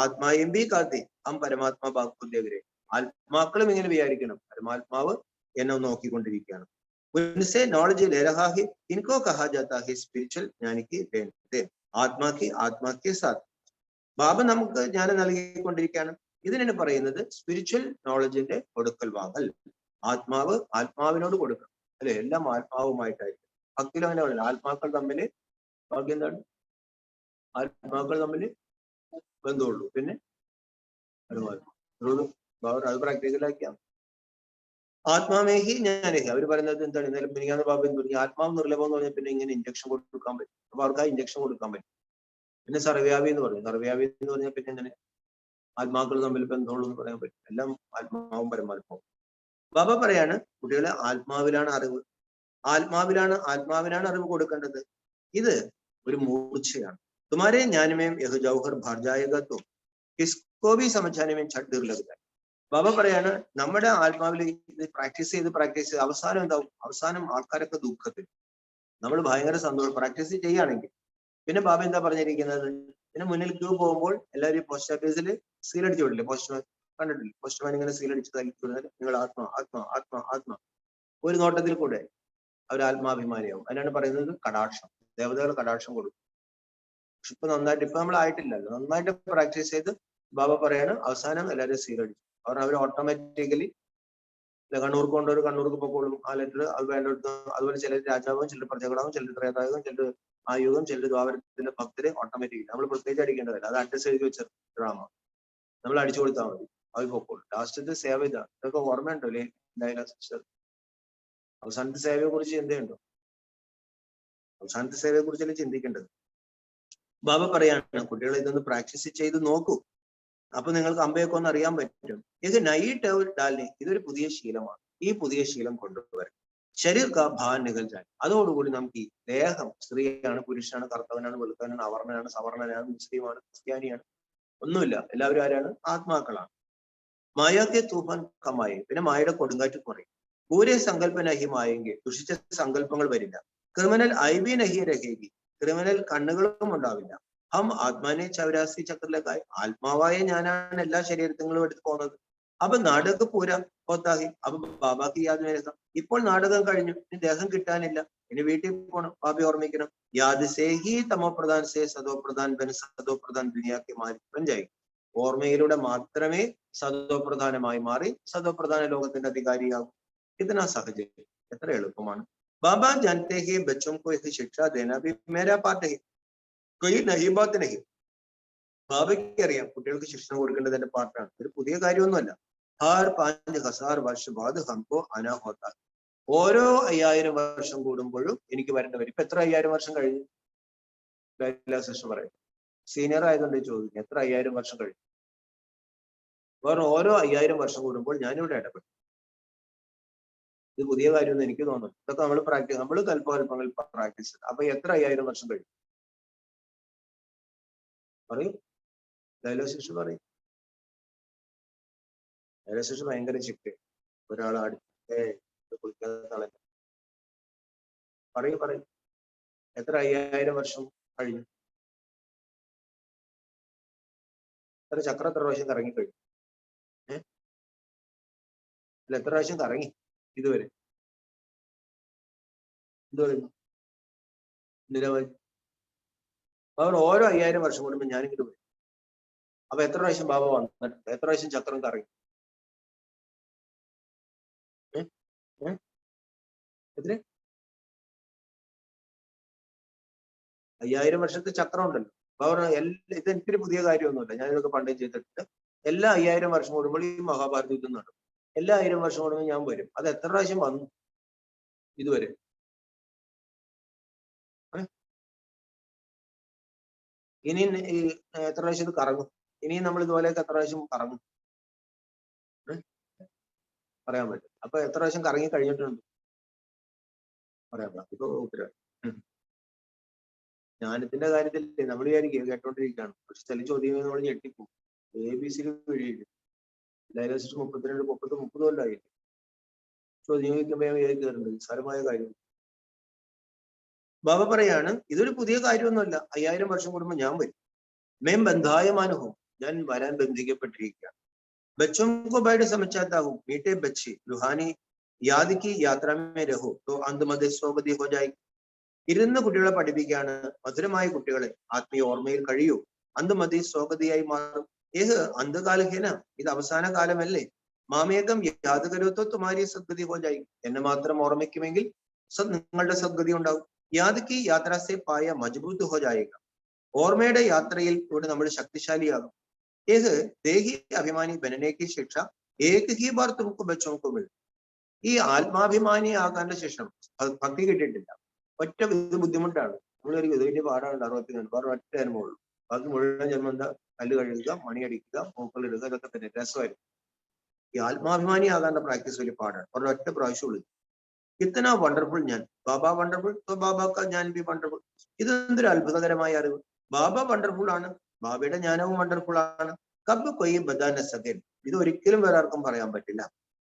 ആത്മായും ബി കാഥേ ഹം പരമാത്മാ ബാബ് പുതേകരെ, ആത്മാക്കളും ഇങ്ങനെ വിചാരിക്കണം പരമാത്മാവ് എന്നെ നോക്കിക്കൊണ്ടിരിക്കുകയാണ്. उनसे नॉलेज ले रहा है, इनको कहा जाता है स्पिरिचुअल ज्ञानी की देन, ആത്മാ के साथ ബാബ നമുക്ക് ജ്ഞാനം നൽകിക്കൊണ്ടിരിക്കുകയാണ്. ഇതിനാണ് പറയുന്നത് സ്പിരിച്വൽ നോളജിന്റെ കൊടുക്കൽ വാങ്ങൽ. ആത്മാവിനോട് കൊടുക്കണം അല്ലെ, എല്ലാം ആത്മാവുമായിട്ടായിരിക്കും. ഭക്തിയിൽ അങ്ങനെ പറയില്ല, ആത്മാക്കൾ തമ്മിൽ ബാക്കി എന്താണ്? ആത്മാക്കൾ തമ്മിൽ ബന്ധമുള്ളൂ, പിന്നെ പരമാത്മാ. അത് പ്രാക്ടിക്കലാക്കിയാൽ ആത്മാമേഹി ജ്ഞാനേഹി. അവർ പറയുന്നത് എന്താണ്? ഇന്നലെ മിനിങ്ങാന്ന് ബാബ എന്ന് പറഞ്ഞു ആത്മാവ് നിർലഭം എന്ന് പറഞ്ഞാൽ പിന്നെ ഇങ്ങനെ ഇഞ്ചക്ഷൻ കൊടുക്കാൻ പറ്റും. അപ്പൊ അവർക്ക് ആ ഇഞ്ചക്ഷൻ കൊടുക്കാൻ പറ്റും. പിന്നെ സർവ്യാപി എന്ന് പറഞ്ഞു. സർവ്യാപി എന്ന് പറഞ്ഞാൽ പിന്നെ എങ്ങനെ ആത്മാക്കൾ തമ്മിൽ ബന്ധമുള്ളൂ എന്ന് പറയാൻ പറ്റും. എല്ലാം ആത്മാവും പരമാത്മാവും. ബാബ പറയാണ് കുട്ടികളെ ആത്മാവിലാണ് അറിവ്, ആത്മാവിനാണ് അറിവ് കൊടുക്കേണ്ടത്. ഇത് ഒരു മൂർച്ചയാണ്. തുമാരെ ജ്ഞാനമേം യഹ് ജൗഹർ ഭാർജായകത്വം കിസ്കോബി സമചാനമേം ഛഡ് ദുർലഭത. ബാബ പറയാണ് നമ്മുടെ ആത്മാവിൽ ഇത് പ്രാക്ടീസ് ചെയ്ത് അവസാനം എന്താവും? അവസാനം ആൾക്കാരൊക്കെ ദുഃഖത്തിൽ, നമ്മൾ ഭയങ്കര സന്തോഷം പ്രാക്ടീസ് ചെയ്യുകയാണെങ്കിൽ. പിന്നെ ബാബ എന്താ പറഞ്ഞിരിക്കുന്നത്? പിന്നെ മുന്നിൽ ക്യൂ പോകുമ്പോൾ എല്ലാവരും പോസ്റ്റ് ഓഫീസിൽ സീലടിച്ചു വിടില്ലേ? പോസ്റ്റ്മാൻ കണ്ടിട്ടില്ലേ? പോസ്റ്റ്മാൻ ഇങ്ങനെ സീലടിച്ച് തല്ലിക്കുന്നത് നിങ്ങൾ ആത്മാ ആത്മാ ആത്മാ ആത്മാ. ഒരു നോട്ടത്തിൽ കൂടെ അവർ ആത്മാഭിമാനിയാവും. അതിനാണ് പറയുന്നത് കടാക്ഷം. ദേവതകൾ കടാക്ഷം കൊടുക്കും. പക്ഷെ ഇപ്പൊ നമ്മളായിട്ടില്ലല്ലോ. നന്നായിട്ട് പ്രാക്ടീസ് ചെയ്ത് ബാബ പറയാണ് അവസാനം എല്ലാവരും സീലടിച്ചു. അവർ ഓട്ടോമാറ്റിക്കലി കണ്ണൂർക്ക് കൊണ്ടൊരു കണ്ണൂർക്ക് പൊക്കോളും. ആ ലെറ്റർ അത് വേണ്ടടുത്ത്. അതുപോലെ ചിലർ രാജാവും, ചിലർ പ്രജകളാവും, ചിലർ ത്രേതായുഗം, ചിലർ ആയുഗം, ചിലർ ദ്വാപരത്തിന്റെ ഭക്തര് ഓട്ടോമാറ്റിക്കലി. നമ്മൾ പ്രത്യേകിച്ച് അടിക്കേണ്ടതല്ല. അത് അഡ്രസ് എഴുതി വെച്ച ഡ്രാമ നമ്മൾ അടിച്ചു കൊടുത്താൽ മതി, അവർ പൊക്കോളും. ലാസ്റ്റത്തെ സേവ ഇതാ. ഇതൊക്കെ ഓർമ്മയുണ്ടോ അല്ലേ? അവസാനത്തെ സേവയെ കുറിച്ച് ചിന്തയുണ്ടോ? അവസാനത്തെ സേവയെ കുറിച്ചല്ലേ ചിന്തിക്കേണ്ടത്. ബാബ പറയാണ് കുട്ടികളെ ഇതൊന്ന് പ്രാക്ടീസ് ചെയ്ത് നോക്കൂ. അപ്പൊ നിങ്ങൾക്ക് അമ്പയൊക്കെ ഒന്ന് അറിയാൻ പറ്റും. ഇത് നൈറ്റ് ഡാലിനെ ഇതൊരു പുതിയ ശീലമാണ്. ഈ പുതിയ ശീലം കൊണ്ടുവരും. ശരീർ കാ ഭാൻ നികൽച്ചാൽ അതോടുകൂടി നമുക്ക് ഈ ദേഹം സ്ത്രീയാണ്, പുരുഷനാണ്, കർത്തവനാണ്, വെളുത്തവനാണ്, അവർണനാണ്, സവർണനാണ്, മുസ്ലിമാണ്, ക്രിസ്ത്യാനിയാണ്, ഒന്നുമില്ല. എല്ലാവരും ആരാണ്? ആത്മാക്കളാണ്. മായാക്കെ തൂഫാൻ കമായി. പിന്നെ മായയുടെ കൊടുങ്കാറ്റ് കുറയും. പൂരെ സങ്കല്പനഹിമായെങ്കിൽ ദുഷിച്ച സങ്കല്പങ്ങൾ വരില്ല. ക്രിമിനൽ ഐബി നഹി രഹേഗി. ക്രിമിനൽ കണ്ണുകളും ഉണ്ടാവില്ല. ഹം ആത്മാനെ 84 ചക്രലേക്കായി. ആത്മാവായ ഞാനാണ് എല്ലാ ശരീരങ്ങളും എടുത്ത് പോകുന്നത്. അപ്പൊ നാടക പൂര ഹോത്താഹി. അപ്പൊ ബാബാക്ക് യാതൊരു ഇപ്പോൾ നാടകം കഴിഞ്ഞു, ഇനി ദേഹം കിട്ടാനില്ല, ഇനി വീട്ടിൽ പോകണം. ബാബി ഓർമ്മിക്കണം. യാദ് സേഹി തമോ പ്രധാൻ സേ സദോ പ്രധാൻ ബൻ സദോ പ്രധാൻ ദുനിയാക്കി മാറി പഞ്ചായി. ഓർമ്മയിലൂടെ മാത്രമേ സദോ പ്രധാനമായി മാറി സദോ പ്രധാന ലോകത്തിന്റെ അധികാരിയാകും. ഇതിനാ സാഹചര്യം എത്ര എളുപ്പമാണ്. ബാബ ജാനത്തെ ഹി ബച്ചോം കോ ശിക്ഷ ദേനാ ഭി മേരാ പാർട്ട് ഹി. കൊയ് നഹി ബാത്ത് നഹി. ബാബയ്ക്ക് അറിയാം കുട്ടികൾക്ക് ശിക്ഷ കൊടുക്കേണ്ടത് എന്റെ പാർട്ടാണ്. ഒരു പുതിയ കാര്യമൊന്നുമല്ല. ഹർ 5000 വർഷ ബാദ് ഹംകോ ആനാ ഹോത്താ. ഓരോ 5000 വർഷം കൂടുമ്പോഴും എനിക്ക് വരേണ്ടി വരും. ഇപ്പൊ എത്ര 5000 വർഷം കഴിഞ്ഞു? ലൈലാസിസ്റ്റർ പറയും. സീനിയർ ആയതുകൊണ്ട് ചോദിക്കും എത്ര 5000 വർഷം കഴിഞ്ഞു? വേറെ ഓരോ 5000 വർഷം കൂടുമ്പോൾ ഞാനിവിടെ ഇടപെടും. ഇത് പുതിയ കാര്യമൊന്നും എനിക്ക് തോന്നുന്നു. ഇതൊക്കെ നമ്മൾ കൽപ്പകൽപ്പങ്ങൾ പ്രാക്ടീസ്. അപ്പൊ എത്ര 5000 വർഷം കഴിഞ്ഞു പറയും? ലൈലാസിസ്റ്റർ പറയും. ലൈലാസിസ്റ്റർ ഭയങ്കര ചിക്ക്. ഒരാളെ അടുത്തേ കുളിക്കാത്ത പറയും എത്ര 5000 വർഷം കഴിഞ്ഞു? എത്ര ചക്രം എത്ര പ്രാവശ്യം കറങ്ങിക്കഴിഞ്ഞു? അല്ല എത്ര പ്രാവശ്യം കറങ്ങി ഇതുവരെ? എന്ത് പറയുന്നു? നിരവധി. അവർ ഓരോ 5000 വർഷം കൂടുമ്പോൾ ഞാനിങ്ങോട്ട് വരും. അപ്പൊ എത്ര പ്രാവശ്യം ബാബ വന്നിട്ടുണ്ട്? എത്ര പ്രാവശ്യം ചക്രം കറങ്ങി? എത്ര? 5000 വർഷത്തെ ചക്രം ഉണ്ടല്ലോ. അവർ ഇത് എനിക്കൊരു പുതിയ കാര്യമൊന്നുമില്ല. ഞാനിതൊക്കെ പണ്ടേ ചെയ്തിട്ടുണ്ട്. എല്ലാ 5000 വർഷം കൂടുമ്പോൾ ഈ മഹാഭാരത യുദ്ധം നടക്കും. എല്ലാ 1000 വർഷം കൂടുമ്പോൾ ഞാൻ വരും. അത് എത്ര പ്രാവശ്യം വന്നു ഇതുവരെ? ഇനി എത്ര പ്രാവശ്യം ഇത് കറങ്ങും? ഇനിയും നമ്മൾ ഇതുപോലെയൊക്കെ എത്ര പ്രാവശ്യം കറങ്ങും? പറയാൻ പറ്റും. അപ്പൊ എത്ര പ്രാവശ്യം കറങ്ങി കഴിഞ്ഞിട്ടുണ്ട് പറയാൻ പറ്റും. ഇപ്പൊ ഉത്തരവാദിത്വം ജ്ഞാനത്തിന്റെ കാര്യത്തിൽ നമ്മൾ വിചാരിക്കുക കേട്ടോണ്ടിരിക്കുകയാണ്. പക്ഷെ ചില ചോദ്യങ്ങൾ നമ്മൾ ഞെട്ടിപ്പോകും. ABC വഴിയില്ല. ഡയലോസിസ് 30 കൊല്ലമായില്ല. ചോദ്യം ചോദിക്കുമ്പോൾ വിചാരിക്കാറുണ്ട് നിസ്സാരമായ കാര്യം. ബാബ പറയാണ് ഇതൊരു പുതിയ കാര്യമൊന്നുമല്ല. 5000 വർഷം കൂടുമ്പോൾ ഞാൻ വരും. മേം ബന്ധായമാനഹോ. ഞാൻ വരാൻ ബന്ധിക്കപ്പെട്ടിരിക്കുകയാണ്. बच्चों को बैठ समझाता हूँ मीठे बच्चे रूहानी याद की यात्रा में रहो तो अंधमध्य सोगതി हो जाएगी. ഇരുന്ന് കുട്ടികളെ പഠിപ്പിക്കുകയാണ്. മധുരമായ കുട്ടികളെ ആത്മീയ ഓർമ്മയിൽ കഴിയൂ. അന്ധമതി സ്വാഗതിയായി മാറും. ഏഹ് അന്ധകാലഹേന. ഇത് അവസാന കാലമല്ലേ. മാമേകം യാത് കരുത്തോ തുമാരി സദ്ഗതി ഹോ ജായി. എന്നെ മാത്രം ഓർമ്മിക്കുമെങ്കിൽ നിങ്ങളുടെ സദ്ഗതി ഉണ്ടാവും. യാദ് കി യാത്രാസെ പായ മജബൂത് ഹോ ജായേഗ. ഓർമ്മയുടെ യാത്രയിൽ കൂടെ നമ്മൾ ശക്തിശാലിയാകും. एक देही अभिमानी बनने की शिक्षा एक ही बार तुमको बच्चों को मिली. ഈ ആത്മാഭിമാനിയാകാനുള്ള ശേഷം ഭക്തി കിട്ടിയിട്ടില്ല. ഒറ്റ ഇത് ബുദ്ധിമുട്ടാണ്. നമ്മളൊരു ഇത് വലിയ പാടാണ് 60 വേറെ ഒറ്റ അനുഭവമുള്ളൂ. ബാക്കി മുഴുവൻ ജന്മം എന്താ, കല്ല് കഴുകുക, മണിയടിക്കുക, പൂക്കളിടുക, ഇതൊക്കെ തന്നെ രസമായിരുന്നു. ഈ ആത്മാഭിമാനിയാകാനുള്ള പ്രാക്ടീസ് വലിയ പാടാണ്. ഒരൊറ്റ പ്രാവശ്യമുള്ളൂ. ഇത്തന വണ്ടർഫുൾ ഞാൻ, ബാബ വണ്ടർഫുൾ, ബാബാക്ക ഞാൻ ബി വണ്ടർഫുൾ. ഇത് എന്തൊരു അത്ഭുതകരമായ അറിവ്. ബാബ വണ്ടർഫുൾ ആണ്, ബാബയുടെ ജ്ഞാനവും വണ്ടർഫുൾ ആണ്. കബ് കൊയ്യ് ബദാന സകൻ, ഇത് ഒരിക്കലും വേറെ ആർക്കും പറയാൻ പറ്റില്ല.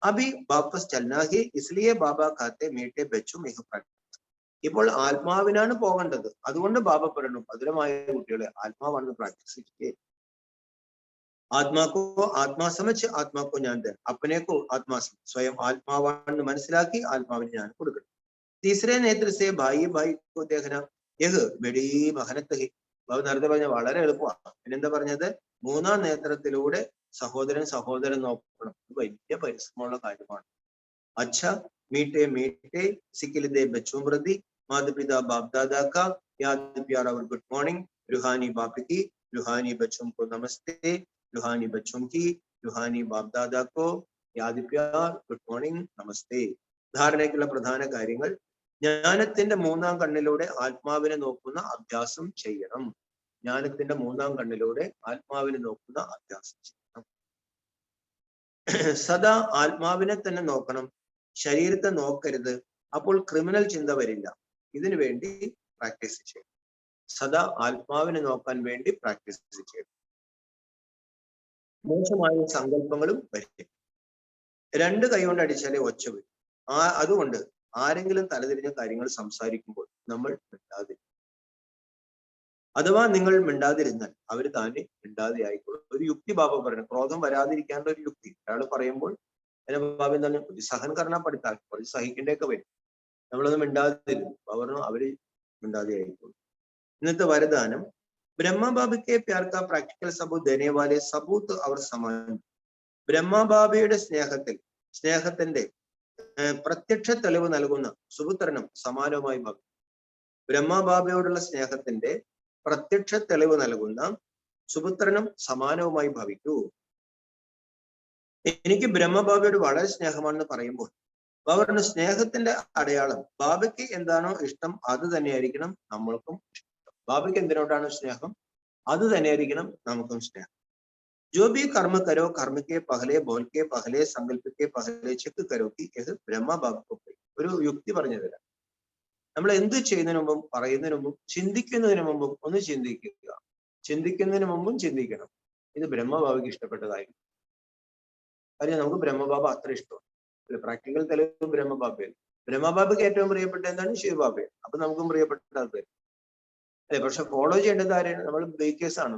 അഭി വാപ്പസ് ചലനാ ഹി ഇസ്ലിയെ ബാബ കാത്തെ മീട്ടെ ബച്ചും മിഹ പ്രാക്ടീസ്. ഇപ്പോൾ ആത്മാവിനാണ് പോകേണ്ടത്. അതുകൊണ്ട് ബാബ പറഞ്ഞു, മധുരമായ കുട്ടികളെ ആത്മാവാണെന്ന് പ്രാക്ടീസ് ചെയ്യേ. ആത്മാക്കോ ആത്മാ സമച്ച് ആത്മാക്കോ ഞാൻ തരാം. അപ്പനേക്കോ ആത്മാ സ്വയം ആത്മാവാണെന്ന് മനസ്സിലാക്കി ആത്മാവിന് ഞാൻ കൊടുക്കണം. തീസരെ നേതൃസേ ഭായി ഭായി കോ ദേഖന യഹ് ബഡീ മഹനത്ത് ഹി. ബാബു നേരത്തെ പറഞ്ഞ വളരെ എളുപ്പമാണ്. പിന്നെന്താ പറഞ്ഞത്? മൂന്നാം നേത്രത്തിലൂടെ സഹോദരൻ നോക്കണം. വലിയ പരിശ്രമമുള്ള കാര്യമാണ്. അച്ഛ മീട്ടെ മീട്ടെ സിക്കിലിദേ ബച്ചോം പ്രതി മാതാപിതാ ബാപ് ദാദാ കാ യാദ് പ്യാർ और गुड मॉर्निंग. रूहानी बाप की, रूहानी बच्चों को नमस्ते, रूहानी बच्चों की, रूहानी बाप दादा को യാദ് പ്യാർ, ഗുഡ് മോർണിംഗ്, നമസ്തേ. ധാരണയ്ക്കുള്ള പ്രധാന കാര്യങ്ങൾ: ജ്ഞാനത്തിന്റെ മൂന്നാം കണ്ണിലൂടെ ആത്മാവിനെ നോക്കുന്ന അഭ്യാസം ചെയ്യണം. ജ്ഞാനത്തിന്റെ മൂന്നാം കണ്ണിലൂടെ ആത്മാവിനെ നോക്കുന്ന അഭ്യാസം ചെയ്യണം. സദാ ആത്മാവിനെ തന്നെ നോക്കണം, ശരീരത്തെ നോക്കരുത്. അപ്പോൾ ക്രിമിനൽ ചിന്ത വരില്ല. ഇതിനു വേണ്ടി പ്രാക്ടീസ് ചെയ്യണം. സദാ ആത്മാവിനെ നോക്കാൻ വേണ്ടി പ്രാക്ടീസ് ചെയ്യണം. മോശമായ സങ്കല്പങ്ങളും വരും. രണ്ട് കൈ കൊണ്ട് അടിച്ചാലേ ഒച്ച വരും. അതുകൊണ്ട് ആരെങ്കിലും തലതിരിഞ്ഞ കാര്യങ്ങൾ സംസാരിക്കുമ്പോൾ നമ്മൾ മിണ്ടാതിരിക്കും. അഥവാ നിങ്ങൾ മിണ്ടാതിരുന്നാൽ അവർ താനെ മിണ്ടാതെ ആയിക്കോളും. ഒരു യുക്തി ബാബ പറഞ്ഞു, ക്രോധം വരാതിരിക്കാനുള്ള ഒരു യുക്തി. ഒരാൾ പറയുമ്പോൾ അതിനെ ബാബ എന്താണ്, സഹൻ കർണ പഠിത്താക്കി, കുറച്ച് സഹിക്കേണ്ടൊക്കെ വരും. നമ്മളത് മിണ്ടാതിരുന്നു. പറഞ്ഞു അവര് മിണ്ടാതെ ആയിക്കോളും. ഇന്നത്തെ വരദാനം: ബ്രഹ്മബാബയ്ക്ക് പ്യാർ കാ പ്രാക്ടിക്കൽ സബൂത്ത് ദേനെ വാലെ സബൂത്ത് അവർ സമാൻ. ബ്രഹ്മബാബയുടെ സ്നേഹത്തിന്റെ പ്രത്യക്ഷ തെളിവ് നൽകുന്ന സുപുത്രനും സമാനവുമായി ഭവിക്കും. ബ്രഹ്മബാബയോടുള്ള സ്നേഹത്തിന്റെ പ്രത്യക്ഷ തെളിവ് നൽകുന്ന സുപുത്രനും സമാനവുമായി ഭവിക്കൂ. എനിക്ക് ബ്രഹ്മബാബയോട് വളരെ സ്നേഹമാണെന്ന് പറയുമ്പോൾ ബാബയുടെ സ്നേഹത്തിന്റെ അടയാളം, ബാബയ്ക്ക് എന്താണോ ഇഷ്ടം അത് തന്നെയായിരിക്കണം നമ്മൾക്കും ഇഷ്ടം. ബാബയ്ക്ക് എന്തിനോടാണ് സ്നേഹം അത് തന്നെയായിരിക്കണം നമുക്കും സ്നേഹം. जो भी कर्म करो, कर्म के पहले बोल के पहले संकल्प के पहले ചെക്ക് करो कि ഇത് ബ്രഹ്മ ബാബയ്ക്ക് ഒരു യുക്തി പറഞ്ഞു തരാം. നമ്മൾ എന്ത് ചെയ്യുന്നതിന് മുമ്പും പറയുന്നതിന് മുമ്പും ചിന്തിക്കുന്നതിന് മുമ്പും ഒന്ന് ചിന്തിക്കുക. ചിന്തിക്കുന്നതിന് മുമ്പും ചിന്തിക്കണം, ഇത് ബ്രഹ്മബാബയ്ക്ക് ഇഷ്ടപ്പെട്ട കാര്യം. കാര്യം നമുക്ക് ബ്രഹ്മബാബ അത്ര ഇഷ്ടമാണ്. പ്രാക്ടിക്കൽ തെളിവ് ബ്രഹ്മബാബയാണ്. ബ്രഹ്മബാബയ്ക്ക് ഏറ്റവും പ്രിയപ്പെട്ട എന്താണ്? ശിവബാബയാണ്. അപ്പൊ നമുക്കും പ്രിയപ്പെട്ടത് അല്ലേ? പക്ഷെ ഫോളോ ചെയ്യേണ്ടത് ആരെയാണ്? നമ്മൾ ബേക്കേഴ്സ് ആണ്.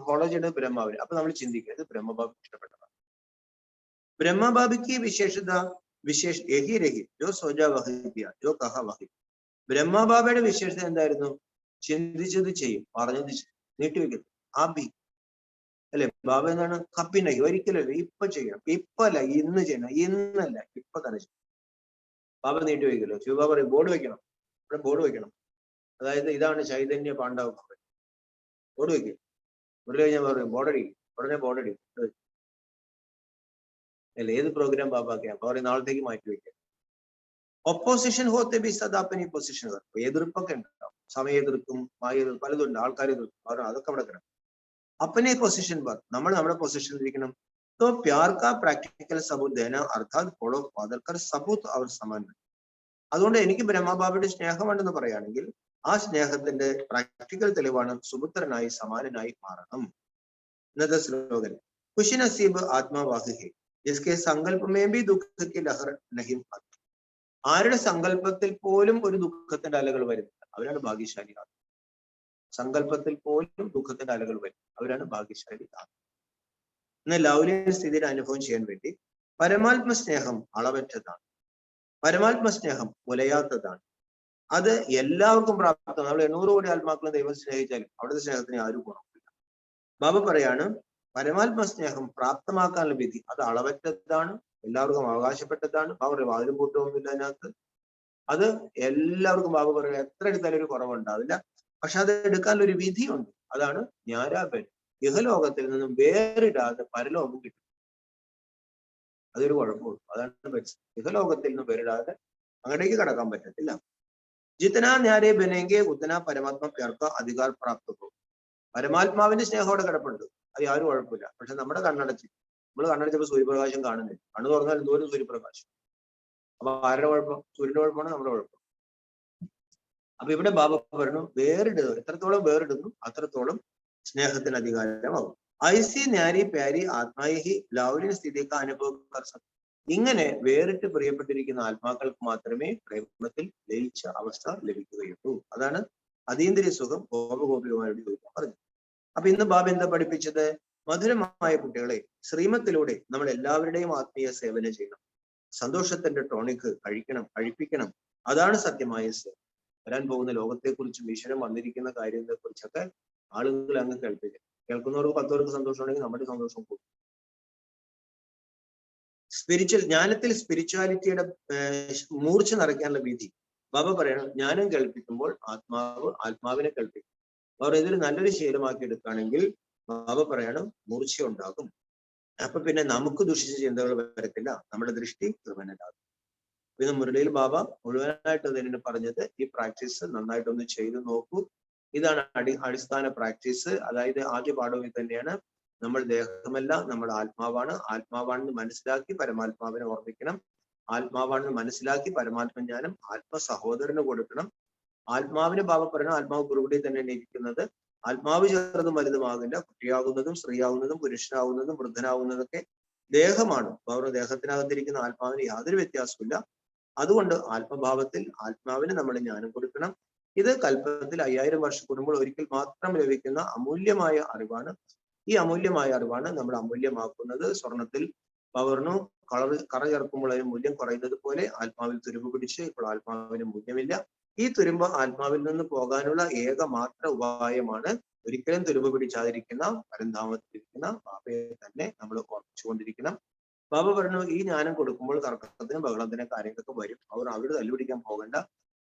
ഫോളോ ചെയ്യേണ്ടത് ബ്രഹ്മാവിനെ. അപ്പൊ നമ്മൾ ചിന്തിക്കുക, ഇത് ബ്രഹ്മബാബയ്ക്ക് ഇഷ്ടപ്പെട്ടതാണ്. ബ്രഹ്മബാബയ്ക്ക് യഹി രഹി ജോ സോജാ വഹി കിയ ജോ കഹ വഹി. ബ്രഹ്മബാബയുടെ വിശേഷത എന്തായിരുന്നു? ചിന്തിച്ചത് ചെയ്യും, പറഞ്ഞത് ചെയ്യും, നീട്ടിവെക്കരുത്. ആബി അല്ലെ? ബാബ എന്താണ്? കപ്പിനായി ഒരിക്കലല്ല, ഇപ്പൊ ചെയ്യണം, ഇപ്പല്ല ഇന്ന് ചെയ്യണം, ഇന്നല്ല ഇപ്പൊ തന്നെ ചെയ്യണം. ബാബ നീട്ടിവെക്കല്ലോ. ശിവബാബ പറയും ബോർഡ് വെക്കണം, ഇവിടെ ബോർഡ് വെക്കണം. അതായത് ഇതാണ് ചൈതന്യ പാണ്ഡവ ഭവൻ. ബോർഡ് വെക്കും. ഒരു കഴിഞ്ഞാൽ പറയും ബോർഡടി, ഉടനെ ബോർഡടി അല്ല. ഏത് പ്രോഗ്രാം ബാബാക്കിയാ പറയും നാളത്തേക്ക് മാറ്റി വെക്കാം. ഒപ്പോസിഷൻ ഹോത്തെ ബി സദാപ്പനി പൊസിഷൻ. എതിർപ്പൊക്കെ ഉണ്ടാവും, സമയ എതിർക്കും, പലതുണ്ട്, ആൾക്കാർ എതിർക്കും. അതൊക്കെ അവിടെ കിടക്കും. अपने पोजीशन पर നമ്മൾ നമ്മുടെ പൊസിഷനിൽ ഇരിക്കണം. तो प्यार का प्रैक्टिकल सबूत देना अर्थात फॉलो फादर कर सबूत और समान. അതുകൊണ്ട് എനിക്ക് ബ്രഹ്മബാബയുടെ സ്നേഹമുണ്ടെന്ന് പറയുകയാണെങ്കിൽ ആ സ്നേഹത്തിന്റെ പ്രാക്ടിക്കൽ തെളിവാണ് സുപുത്രനായി സമാനനായി മാറണം. ഇന്നത്തെ സ്ലോഗൻ: ഖുശി നസീബ് ആത്മാവാഹി ഹെ ജിസ്കെ സങ്കല്പ മേ ഭി ദുഃഖ കി ലഹർ നഹീ ആതി. ആരുടെ സങ്കല്പത്തിൽ പോലും ഒരു ദുഃഖത്തിന്റെ അലകൾ വരുന്നില്ല, അവരാണ് ഭാഗ്യശാലി. സങ്കല്പത്തിൽ പോലും ദുഃഖത്തിന്റെ അലകൾ വരും, അവരാണ് ഭാഗ്യശാലി. ഇന്ന് ലൗലിക സ്ഥിതിയുടെ അനുഭവം ചെയ്യാൻ വേണ്ടി പരമാത്മ സ്നേഹം അളവറ്റതാണ്. പരമാത്മ സ്നേഹം ഉലയാത്തതാണ്. അത് എല്ലാവർക്കും പ്രാപ്തമാണ്. നമ്മൾ 800 കോടി ആത്മാക്കളെ ദൈവം സ്നേഹിച്ചാലും അവിടുത്തെ സ്നേഹത്തിന് ആരും ഗുണമില്ല. ബാബ പറയാണ്, പരമാത്മ സ്നേഹം പ്രാപ്തമാക്കാനുള്ള വിധി അത് അളവറ്റതാണ്, എല്ലാവർക്കും അവകാശപ്പെട്ടതാണ്. ബാബ വാതിലും കൂട്ടമൊന്നുമില്ല അതിനകത്ത്. അത് എല്ലാവർക്കും ബാബ പറയുക എത്ര എടുത്താലും ഒരു കുറവുണ്ടാവില്ല. പക്ഷെ അത് എടുക്കാനുള്ള ഒരു വിധിയുണ്ട്. അതാണ് ജ്ഞാനാബൻ. ഇഹലോകത്തിൽ നിന്നും വേറിടാതെ പരലോകം കിട്ടും. അതൊരു കുഴപ്പമുള്ളൂ. അതാണ് മനസ്സിൽ. ഇഹലോകത്തിൽ നിന്ന് വേറിടാതെ അങ്ങടേക്ക് കടക്കാൻ പറ്റത്തില്ല. ജിത്തന ന്യാരെ ബനെങ്കെ ഉത്തന പരമാത്മ പേർക്ക് അധികാർ പ്രാപ്തവും. പരമാത്മാവിന്റെ സ്നേഹം അവിടെ കിടപ്പുണ്ട്, അത് യാതൊരു കുഴപ്പമില്ല. പക്ഷെ നമ്മുടെ നമ്മൾ കണ്ണടച്ചപ്പോൾ സൂര്യപ്രകാശം കാണുന്നില്ല. കണ്ണു തുറന്നാൽ എന്തോരം സൂര്യപ്രകാശം. അപ്പൊ ആരുടെ കുഴപ്പം? സൂര്യന്റെ കുഴപ്പമാണ് നമ്മുടെ കുഴപ്പം. അപ്പൊ ഇവിടെ ബാബ പറഞ്ഞു, വേറിടുക എത്രത്തോളം വേറിടുന്നു അത്രത്തോളം സ്നേഹത്തിന് അധികാരമാകും. ഐസി ന്യാരി പ്യാരി ആത്മാഹി ലൗലിന് സ്ഥിതിക്ക് അനുഭവം. ഇങ്ങനെ വേറിട്ട് പ്രിയപ്പെട്ടിരിക്കുന്ന ആത്മാക്കൾക്ക് മാത്രമേ പ്രേമത്തിൽ ലയിച്ച അവസ്ഥ ലഭിക്കുകയുള്ളൂ. അതാണ് അതീന്ദ്രിയ സുഖം ഗോപഗോപികമാരോട് ചോദിക്കാൻ പറഞ്ഞു. അപ്പൊ ഇന്ന് ബാബ എന്താ പഠിപ്പിച്ചത്? മധുരമായ കുട്ടികളെ, ശ്രീമത്തിലൂടെ നമ്മൾ എല്ലാവരുടെയും ആത്മീയ സേവനം ചെയ്യണം. സന്തോഷത്തിന്റെ ടോണിക്ക് കഴിപ്പിക്കണം. അതാണ് സത്യമായ സേവനം. വരാൻ പോകുന്ന ലോകത്തെക്കുറിച്ചും ഈശ്വരൻ വന്നിരിക്കുന്ന കാര്യങ്ങളെ കുറിച്ചൊക്കെ ആളുകൾ അങ്ങ് കേൾക്കുന്നവർക്ക് 10 പേർക്ക് സന്തോഷം ഉണ്ടെങ്കിൽ നമ്മുടെ സന്തോഷം കൂടും. ജ്ഞാനത്തിൽ സ്പിരിച്വാലിറ്റിയുടെ മൂർച്ച നിറയ്ക്കാനുള്ള വിധി ബാബ പറയണം. ജ്ഞാനം കേൾപ്പിക്കുമ്പോൾ ആത്മാവിനെ കേൾപ്പിക്കും. അവർ ഇതൊരു നല്ലൊരു ശീലമാക്കി എടുക്കുകയാണെങ്കിൽ ബാബ പറയണം മൂർച്ച ഉണ്ടാകും. അപ്പൊ പിന്നെ നമുക്ക് ദുഷിച്ച ചിന്തകൾ വരത്തില്ല, നമ്മുടെ ദൃഷ്ടി കൃപണനാകും. പിന്നെ മുരളിയിൽ ബാബ മുഴുവനായിട്ട് തന്നെ പറഞ്ഞത്, ഈ പ്രാക്ടീസ് നന്നായിട്ടൊന്ന് ചെയ്തു നോക്കൂ. ഇതാണ് അടിസ്ഥാന പ്രാക്ടീസ്. അതായത് ആദ്യ പാഠവും ഇത് തന്നെയാണ്. നമ്മൾ ദേഹമല്ല, നമ്മൾ ആത്മാവാണ്. ആത്മാവാണെന്ന് മനസ്സിലാക്കി പരമാത്മാവിനെ ഓർമ്മിക്കണം. ആത്മാവാണെന്ന് മനസ്സിലാക്കി പരമാത്മജ്ഞാനം സഹോദരന് കൊടുക്കണം. ആത്മാവിന് ബാബ പറയണം, ആത്മാവ് പുറകുടി തന്നെയാണ് ഇരിക്കുന്നത്. ആത്മാവ് ചെറുതും വലുതുമാകില്ല. കുട്ടിയാകുന്നതും സ്ത്രീയാവുന്നതും പുരുഷനാവുന്നതും വൃദ്ധനാവുന്നതൊക്കെ ദേഹമാണ്. അവരുടെ ദേഹത്തിനകത്തിരിക്കുന്ന ആത്മാവിന് യാതൊരു വ്യത്യാസമില്ല. അതുകൊണ്ട് ആത്മഭാവത്തിൽ ആത്മാവിന് നമ്മൾ ജ്ഞാനം കൊടുക്കണം. ഇത് കൽപ്പത്തിൽ 5000 വർഷം കൂടുമ്പോൾ ഒരിക്കൽ മാത്രം ലഭിക്കുന്ന അമൂല്യമായ അറിവാണ്. ഈ അമൂല്യമായ അറിവാണ് നമ്മൾ അമൂല്യമാക്കുന്നത്. സ്വർണത്തിൽ പവർണു കറ ചേർക്കുമ്പോൾ അതിന് മൂല്യം കുറയുന്നത് പോലെ ആത്മാവിൽ തുരുമ്പ് പിടിച്ച് ഇപ്പോൾ ആത്മാവിന് മൂല്യമില്ല. ഈ തുരുമ്പ് ആത്മാവിൽ നിന്ന് പോകാനുള്ള ഏകമാത്ര ഉപായമാണ് ഒരിക്കലും തുരുമ്പ് പിടിച്ചാതിരിക്കുന്ന പരന്ധാമത്തിരിക്കുന്ന ബാബയെ തന്നെ നമ്മൾ ഓർമ്മിച്ചുകൊണ്ടിരിക്കണം. ബാബ പറഞ്ഞു, ഈ ജ്ഞാനം കൊടുക്കുമ്പോൾ തർക്കത്തിനും ബഹളത്തിനും കാര്യങ്ങളൊക്കെ വരും. അവർ തല്ലുപിടിക്കാൻ പോകണ്ട,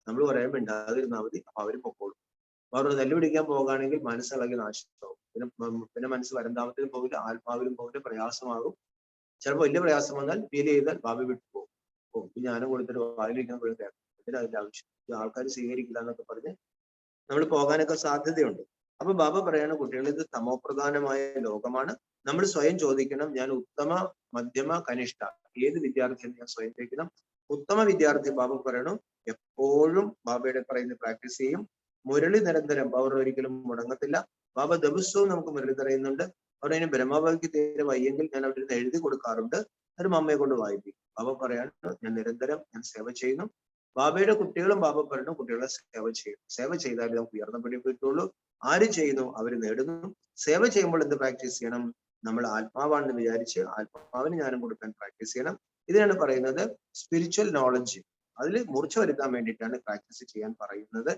നമ്മൾ പറയാൻ മിണ്ടാതിരുന്നാൽ മതി, അപ്പൊ അവർ പൊക്കോളും. അവർ തല്ലുപിടിക്കാൻ പോകുകയാണെങ്കിൽ മനസ്സിളകി നാശമാവും. പിന്നെ മനസ്സ് പരന്താമത്തിലും പോകില്ല, ആത്മാവിലും പോകില്ല, പ്രയാസമാകും. ചിലപ്പോൾ വലിയ പ്രയാസം വന്നാൽ ഫീൽ ചെയ്താൽ ബാബ വിട്ടു പോകും. ഈ ജ്ഞാനം കൊടുത്തിട്ട് വായിലിരിക്കാൻ പോലും കേൾക്കും, അതിന്റെ ആവശ്യം ആൾക്കാർ സ്വീകരിക്കില്ല എന്നൊക്കെ പറഞ്ഞ് നമ്മൾ പോകാനൊക്കെ സാധ്യതയുണ്ട്. അപ്പൊ ബാബ പറയാണ്, കുട്ടികൾ ഇത് തമോപ്രധാനമായ ലോകമാണ്. നമ്മൾ സ്വയം ചോദിക്കണം, ഞാൻ ഉത്തമ, മധ്യമ, കനിഷ്ഠ ഏത് വിദ്യാർത്ഥിയെന്ന് ഞാൻ സ്വയം ചോദിക്കണം. ഉത്തമ വിദ്യാർത്ഥി ബാബ പറയണം എപ്പോഴും ബാബയുടെ പറയുന്ന പ്രാക്ടീസ് ചെയ്യും. മുരളി നിരന്തരം അവർ ഒരിക്കലും മുടങ്ങത്തില്ല. ബാബ ദിവസവും നമുക്ക് മുരളി തറയുന്നുണ്ട്. അവിടെ അതിന് ബ്രഹ്മഭാവിക്ക് തീരെ വയ്യെങ്കിൽ ഞാൻ അവിടെ നിന്ന് എഴുതി കൊടുക്കാറുണ്ട്. ഒരു അമ്മയെ കൊണ്ട് വായിപ്പിക്കും. ബാബ പറയാണ്, ഞാൻ നിരന്തരം സേവ ചെയ്യുന്നു. ബാബയുടെ കുട്ടികളും ബാബ പറയണം കുട്ടികളെ സേവ ചെയ്യും. സേവ ചെയ്താലേ നമുക്ക് ഉയർന്ന പിടി കിട്ടുള്ളൂ. ആര് ചെയ്യുന്നു അവർ നേടുന്നു. സേവ ചെയ്യുമ്പോൾ എന്ത് പ്രാക്ടീസ് ചെയ്യണം? നമ്മൾ ആത്മാവാണെന്ന് വിചാരിച്ച് ആത്മാവിന് ജ്ഞാനം കൊടുക്കാൻ പ്രാക്ടീസ് ചെയ്യണം. ഇതിനാണ് പറയുന്നത് സ്പിരിച്വൽ നോളജ്. അതിൽ മൂർച്ച വരുത്താൻ വേണ്ടിയിട്ടാണ് പ്രാക്ടീസ് ചെയ്യാൻ പറയുന്നത്.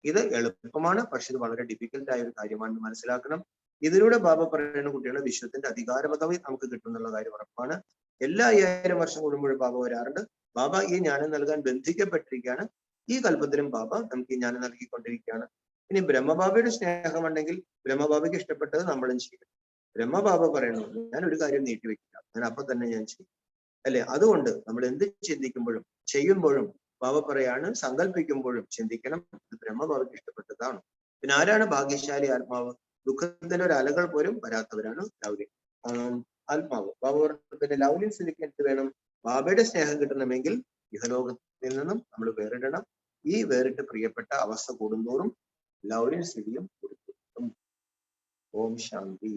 ഇത് എളുപ്പമാണ്, പക്ഷെ ഇത് വളരെ ഡിഫിക്കൽട്ട് ആയ ഒരു കാര്യമാണെന്ന് മനസ്സിലാക്കണം. ഇതിലൂടെ ബാബ പറയുന്ന കുട്ടികളെ വിശ്വത്തിന്റെ അധികാര പദവി നമുക്ക് കിട്ടുന്നുള്ള കാര്യം ഉറപ്പാണ്. എല്ലാ 5000 വർഷം കൂടുമ്പോഴും ബാബ വരാറുണ്ട്. ബാബ ഈ ജ്ഞാനം നൽകാൻ ബന്ധിക്കപ്പെട്ടിരിക്കുകയാണ്. ഈ കൽപ്പത്തിലും ബാബ നമുക്ക് ഈ ജ്ഞാനം നൽകിക്കൊണ്ടിരിക്കുകയാണ്. ഇനി ബ്രഹ്മബാബയുടെ സ്നേഹമുണ്ടെങ്കിൽ ബ്രഹ്മബാബയ്ക്ക് ഇഷ്ടപ്പെട്ടത് നമ്മളും ചെയ്യും. ബ്രഹ്മബാബ പറയണു, ഞാൻ ഒരു കാര്യം നീട്ടിവെക്കില്ല, ഞാൻ അപ്പൊ തന്നെ ഞാൻ ചെയ്യും, അല്ലെ? അതുകൊണ്ട് നമ്മൾ എന്ത് ചിന്തിക്കുമ്പോഴും ചെയ്യുമ്പോഴും ബാബ പറയാണ്, സങ്കല്പിക്കുമ്പോഴും ചിന്തിക്കണം, ഇത് ബ്രഹ്മബാബയ്ക്ക് ഇഷ്ടപ്പെട്ടതാണ്. പിന്നെ ആരാണ് ഭാഗ്യശാലി ആത്മാവ്? ദുഃഖത്തിന്റെ ഒരു അലകൾ പോലും വരാത്തവരാണ് ലൗലി ആത്മാവ്. ബാബ പിന്നെ ലൗലി സ്ഥിതിക്ക് എന്ത് വേണം? ബാബയുടെ സ്നേഹം കിട്ടണമെങ്കിൽ ഇഹലോകത്തിൽ നിന്നും നമ്മൾ വേറിടണം. ഈ വേറിട്ട് പ്രിയപ്പെട്ട അവസ്ഥ കൂടുന്തോറും ലൗലി സ്ഥിതിയും കൊടുക്കും. ഓം ശാന്തി.